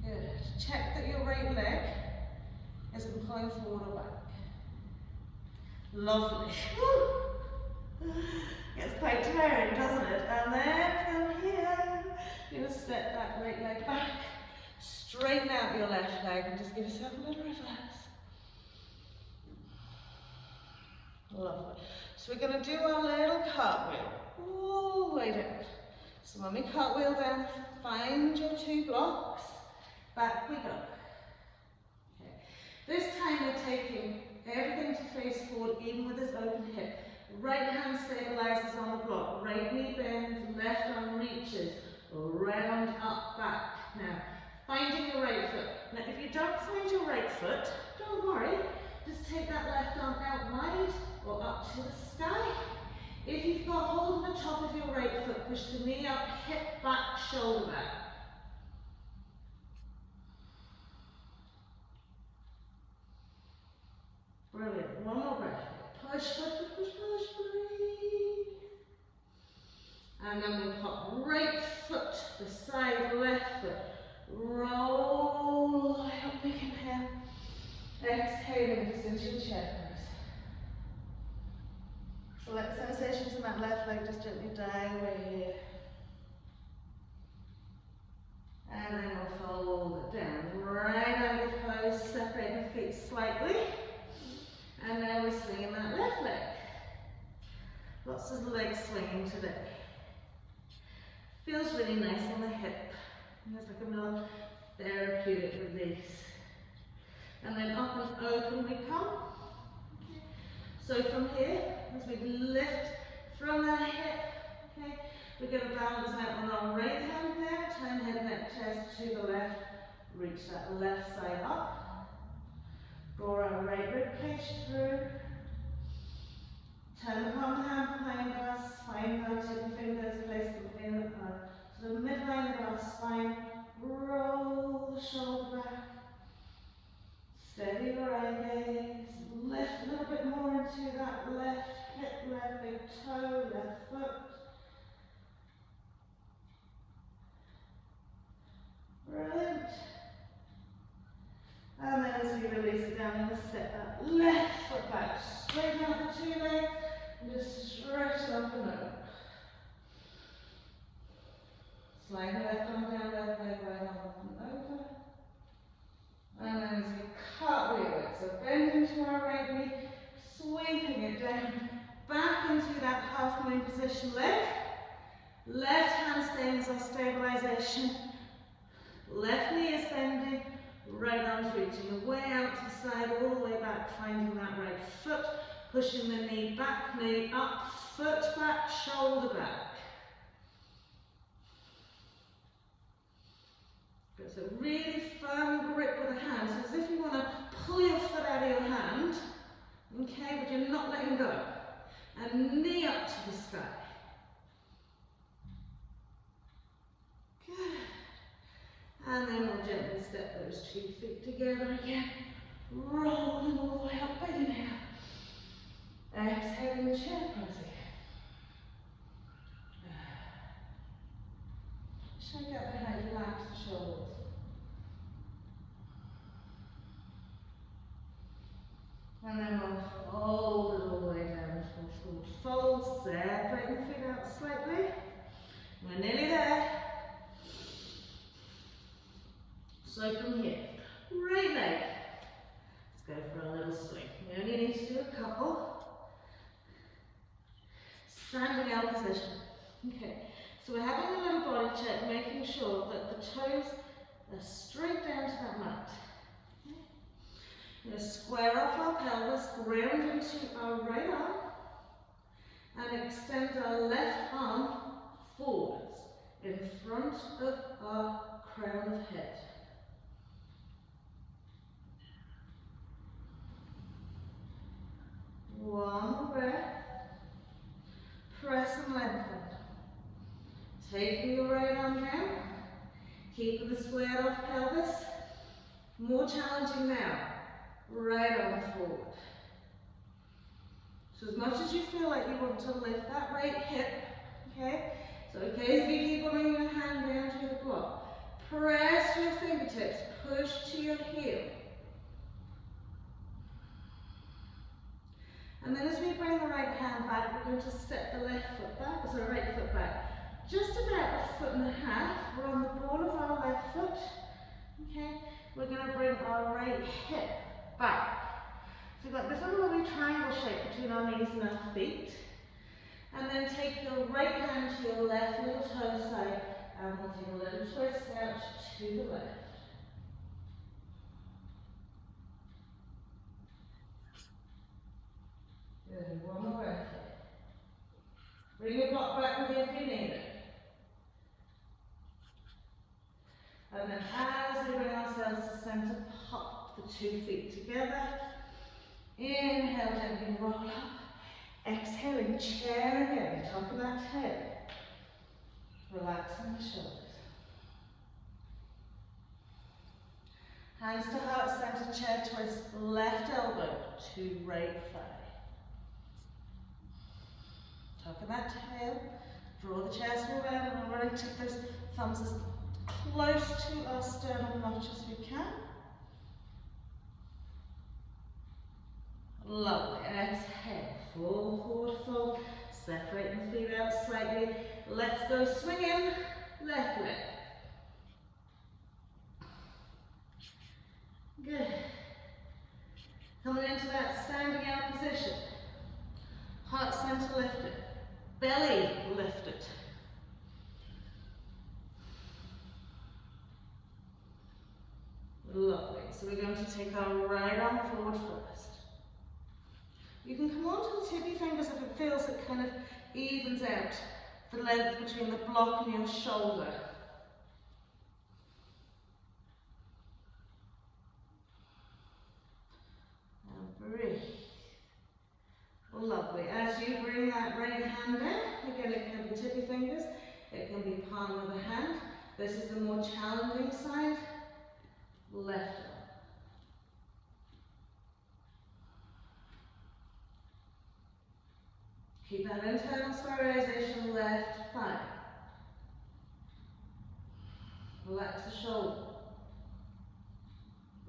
A: Good. Check that your right leg isn't pulling forward or back. Lovely. Woo. It's quite tiring, doesn't it? And then from here, you're going to step that right leg back, straighten out your left leg, and just give yourself a little relax. Lovely. So we're going to do our little cartwheel all the way down. So when we cartwheel down, find your two blocks, back we go. Okay. This time we're taking everything to face forward, even with this open hip. Right hand stabilizes on the block, right knee bends, left arm reaches, round, up, back. Now, finding your right foot. Now, if you don't find your right foot, don't worry. Just take that left arm out wide or up to the sky. If you've got hold of the top of your right foot, push the knee up, hip back, shoulder back. Brilliant. One more breath. Push, push, push, push, push, breathe. And then we'll pop right foot beside left foot. Roll out, big inhale. Exhaling just into your chakras. So let the sensations in that left leg just gently die away here. And then we'll fold it down. Right out of pose, separate the feet slightly. And now we're swinging that left leg. Lots of leg swinging today. Feels really nice on the hip. There's like a little therapeutic release. And then up and open we come. So from here, as we lift from our hip, okay, we're going to balance out on our right hand there, turn head, neck, chest to the left, reach that left side up. Draw our right rib cage through. Turn the palm of the hand behind us. Find our tippy fingers, place them in to the midline of our spine. Roll the shoulder back. Steady your eye gaze. Lift a little bit more into that left hip, left big toe, left foot. Brilliant. And then as you release it down, you're going to step that left foot back, straighten out the two legs, and just stretch it up and over. Slide the left arm down, left leg, right arm up and over. And then as you cartwheel it, so bend into our right knee, sweeping it down, back into that half moon position leg. Left hand stays on stabilization. Left knee is bending. Right arm's reaching away out to the side, all the way back, finding that right foot, pushing the knee back, knee up, foot back, shoulder back. Good, so really firm grip with the hands, as if you want to pull your foot out of your hand, okay, but you're not letting go. And knee up to the sky. Good. And then we'll gently step those 2 feet together again. Rolling all the way up, big inhale. Exhaling, chair pose again. Shake out the head, relax the shoulders. And then we'll fold it all the way down, fold, separating the feet out slightly. We're nearly there. So from here, right leg. Let's go for a little swing. You only need to do a couple. Standing out position. Okay, so we're having a little body check, making sure that the toes are straight down to that mat. Okay. We're going to square off our pelvis, ground into our right arm, and extend our left arm forwards in front of our crown of head. One more breath. Press and lengthen. Taking your right arm down. Keeping the squared off pelvis. More challenging now. Right arm forward. So as much as you feel like you want to lift that right hip, okay? So okay if you keep on bringing your hand down to the block. Press your fingertips. Push to your heel. And then as we bring the right hand back, we're going to step the left foot back, so right foot back. Just about a foot and a half. We're on the ball of our left foot. Okay, we're going to bring our right hip back. So we've got this little lovely triangle shape between our knees and our feet. And then take your right hand to your left little toe side, and we'll take a little twist out to the left. Good, one more breath. Bring your block back with you if you need it. And then as we bring ourselves to center, pop the 2 feet together. Inhale, gently roll up. Exhaling, chair again, top of that tail. Relaxing the shoulders. Hands to heart center, chair twist, left elbow to right thigh. Top of that tail, draw the chest around, and we're going to take those thumbs as close to our sternum notch as we can. Lovely. Exhale, fall forward, fold, separating the feet out slightly. Let's go swinging, left leg. Good. Coming into that standing out position. Heart center lifted. Belly lifted. Lovely. So we're going to take our right arm forward first. You can come on to the tippy fingers if it feels it kind of evens out the length between the block and your shoulder. Now breathe. Lovely. As you bring that right hand down, again it can be tippy fingers, it can be palm of the hand. This is the more challenging side. Left arm. Keep that internal spiralization, left thigh. Relax the shoulder.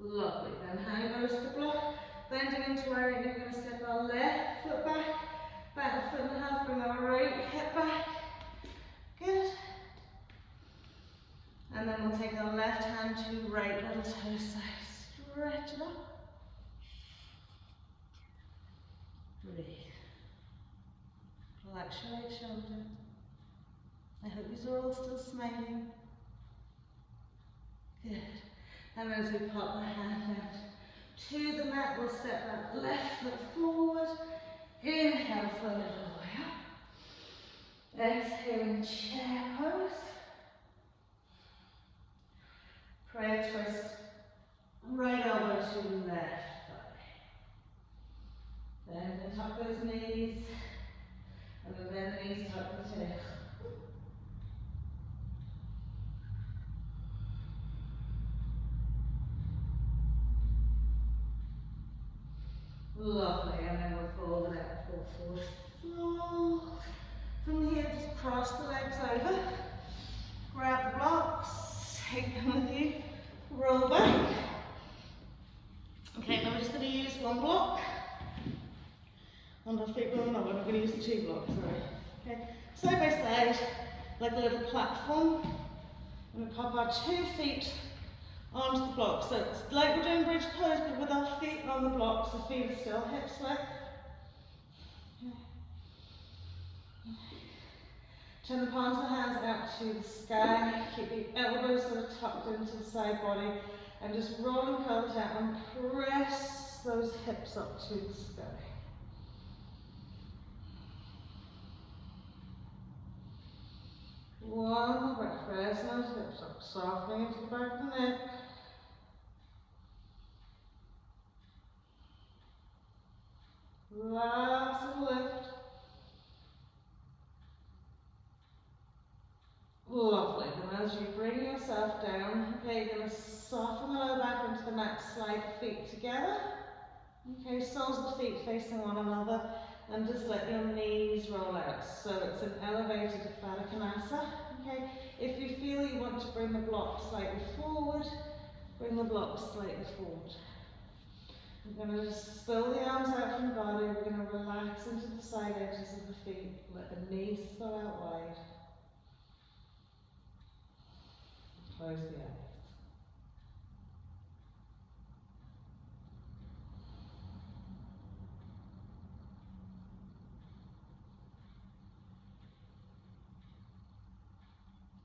A: Lovely. Then hand goes to the block. Bending into our right, we're going to step our left foot back, back a foot and a half, bring our right hip back. Good. And then we'll take our left hand to right little toe side. Stretch it up. Breathe. Relax your right shoulder. I hope these are all still smiling. Good. And as we pop the hand out to the mat, we'll step that left foot forward. Inhale, fold it all the way up. Exhaling, chair pose. Prayer twist, right elbow to left thigh. Then we'll tuck those knees, and then bend the knees, tuck the tail. Lovely, and then we'll fold it out, pull forward. Fold. From here, just cross the legs over, grab the blocks, take them with you, roll back. Okay, now we're just going to use one block. On the feet roll, no, we're going to use 2 blocks, sorry. Okay, side by side, like a little platform. I'm going to pop our 2 feet onto the block. So it's like we're doing bridge pose, but with our feet on the blocks, the feet are still hips width. Turn the palms of the hands out to the sky. Keep the elbows sort of tucked into the side body, and just roll and curl it out and press those hips up to the sky. One more breath, press those hips up, softening into the back of the neck. Lots of lift. Lovely. Then as you bring yourself down, okay, you're going to soften the lower back into the mat, slide the feet together. Okay, soles of the feet facing one another, and just let your knees roll out. So it's an elevated Baddha. Okay, if you feel you want to bring the block slightly forward, bring the block slightly forward. We're going to just spill the arms out from the body. We're going to relax into the side edges of the feet. Let the knees spill out wide. Close the eyes.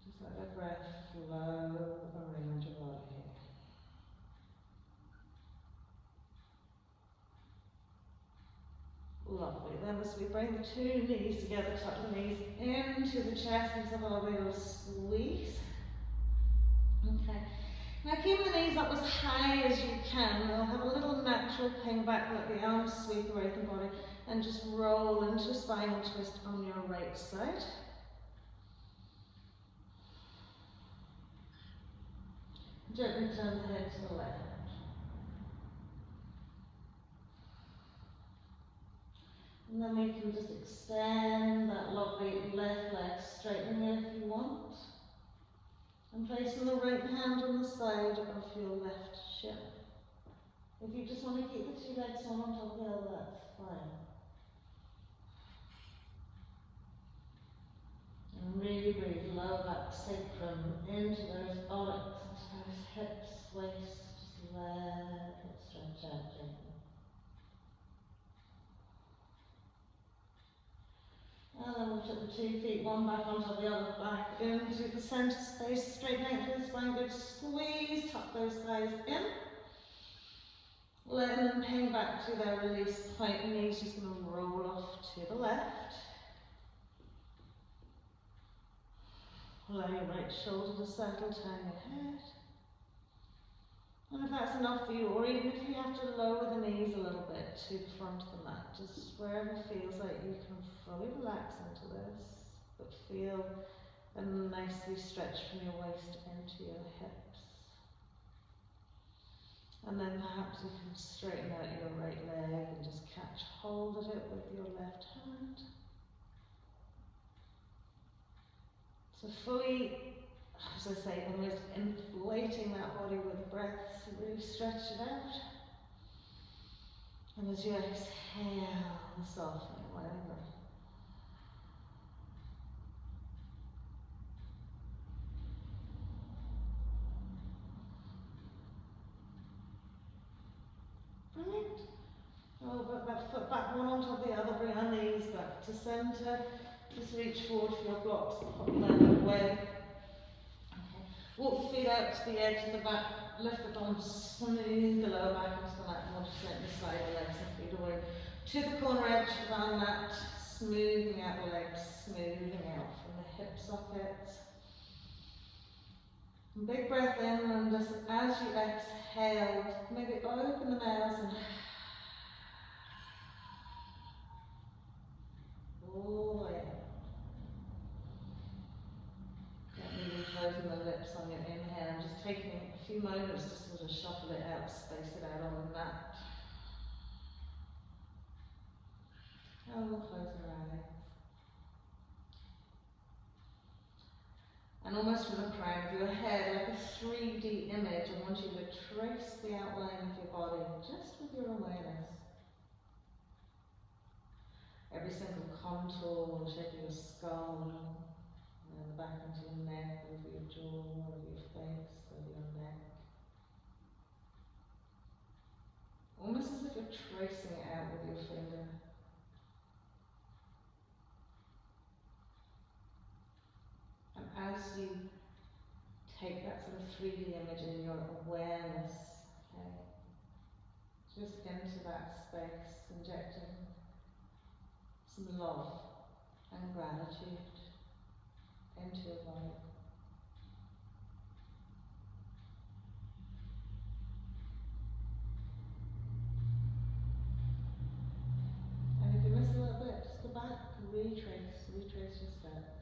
A: Just let the breath flow around your body here. Lovely. Then as we bring the 2 knees together, tuck the knees into the chest and have a little squeeze. Okay. Now keep the knees up as high as you can. They'll have a little natural ping back, let the arms sweep away from the body, and just roll into a spinal twist on your right side. Gently turn the head to the left. And then we can just extend that lovely left leg, straightening it if you want. And placing the right hand on the side of your left shin. If you just want to keep the 2 legs one on top of the other, that's fine. And really breathe, lower back sacrum into those obliques, into those hips, waist, just let it stretch out gently. And then we'll put the 2 feet, one back onto the other, back into the center space, straighten out through the spine, good squeeze, tuck those thighs in. Let them ping back to their release point, knees just going to roll off to the left. Allow your right shoulder to settle, turn your head. And if that's enough for you, or even if you have to lower the knees a little bit to the front of the mat, just wherever it feels like you can fully relax into this, but feel a nicely stretch from your waist into your hips. And then perhaps you can straighten out your right leg and just catch hold of it with your left hand. So fully, as I say, almost inflating that body with breath, so really stretch it out. And as you exhale, soften it wherever. Brilliant. Well, put that foot back, one on top of the other, bring our knees back to centre. Just reach forward for your blocks, pop them out of the way. Okay. Walk the feet out to the edge of the back, lift the thumbs, smooth the lower back into the mat, and we'll just gently slide the legs and feet away to the corner edge of our mat, smoothing out the legs, smoothing out from the hip sockets. And big breath in, and just as you exhale, maybe open the mouth and all the way out. Gently closing the lips on your inhale, and just taking a few moments to sort of shuffle it out, space it out on the mat. almost from the crown of your head, like a 3D image. I want you to trace the outline of your body just with your awareness. Every single contour, shape of your skull, and the back into your neck, over your jaw, over your face, over your neck. Almost as if you're tracing it out with your finger. And as you take that sort of 3D image in your awareness, okay, just into that space, injecting some love and gratitude into your body. And if you miss a little bit, just go back, retrace your steps.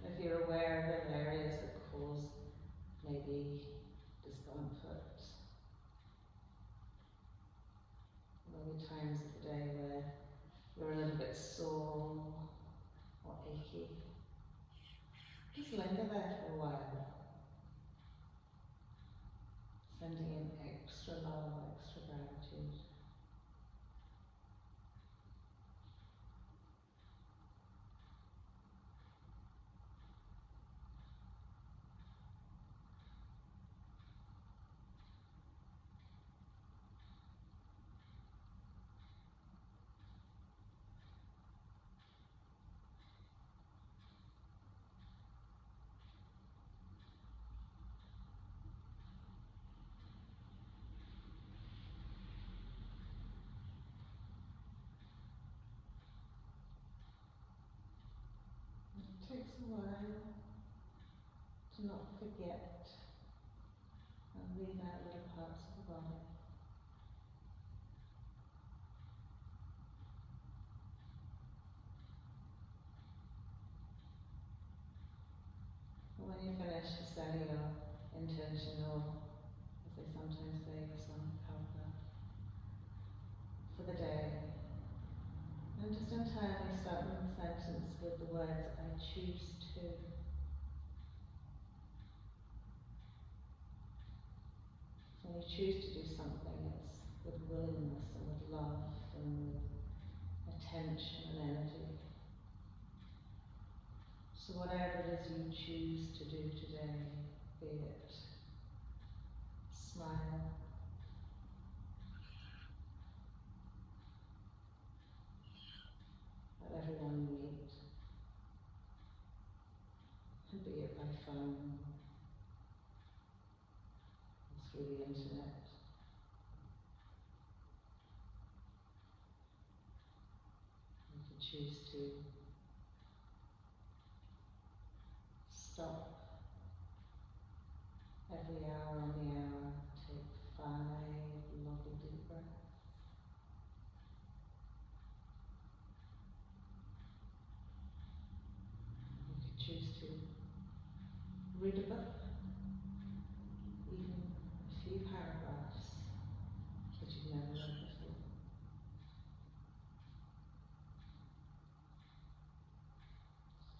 A: If you're aware of areas that cause maybe discomfort, maybe times of the day where you're a little bit sore or achy, just linger there for a while, sending in extra love, extra gratitude. It takes a while to not forget and leave out little parts of the body. But when you finish, just setting your intentional, as they sometimes say, your sankalpa for the day. And just entirely start the sentence with the words, I choose to. When you choose to do something, it's with willingness and with love and with attention and energy. So whatever it is you choose to do today, be it smile, at everyone you meet, and be it by phone, or through the internet. You could choose to stop every hour on the hour, take 5 lovely deep breaths. You could choose to read a book, even a few paragraphs that you've never read before.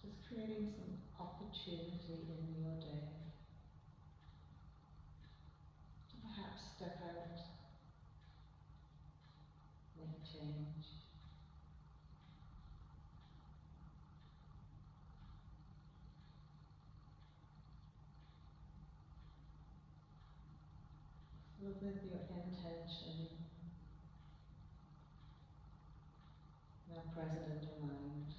A: Just creating some opportunity in your day to perhaps step out, make a change. With your intention now present in your mind.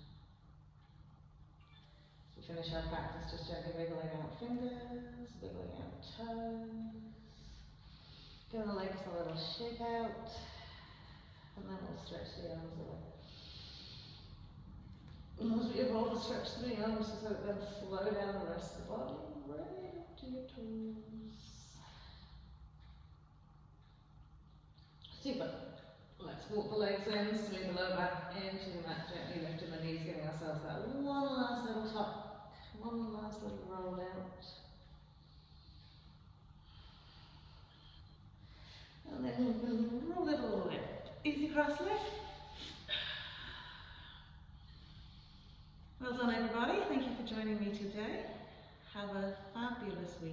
A: So we finish our practice just gently wiggling out fingers, wiggling out toes. Give the legs a little shake out, and then we'll stretch the arms away. And as we evolve to stretch the arms, so that then flow down the rest of the body, right up to your toes. Super. Let's walk the legs in, swing the lower back into the mat, gently lifting the knees, giving ourselves that one last little tuck, one last little roll out. cross leg. Well done everybody, thank you for joining me today. Have a fabulous week.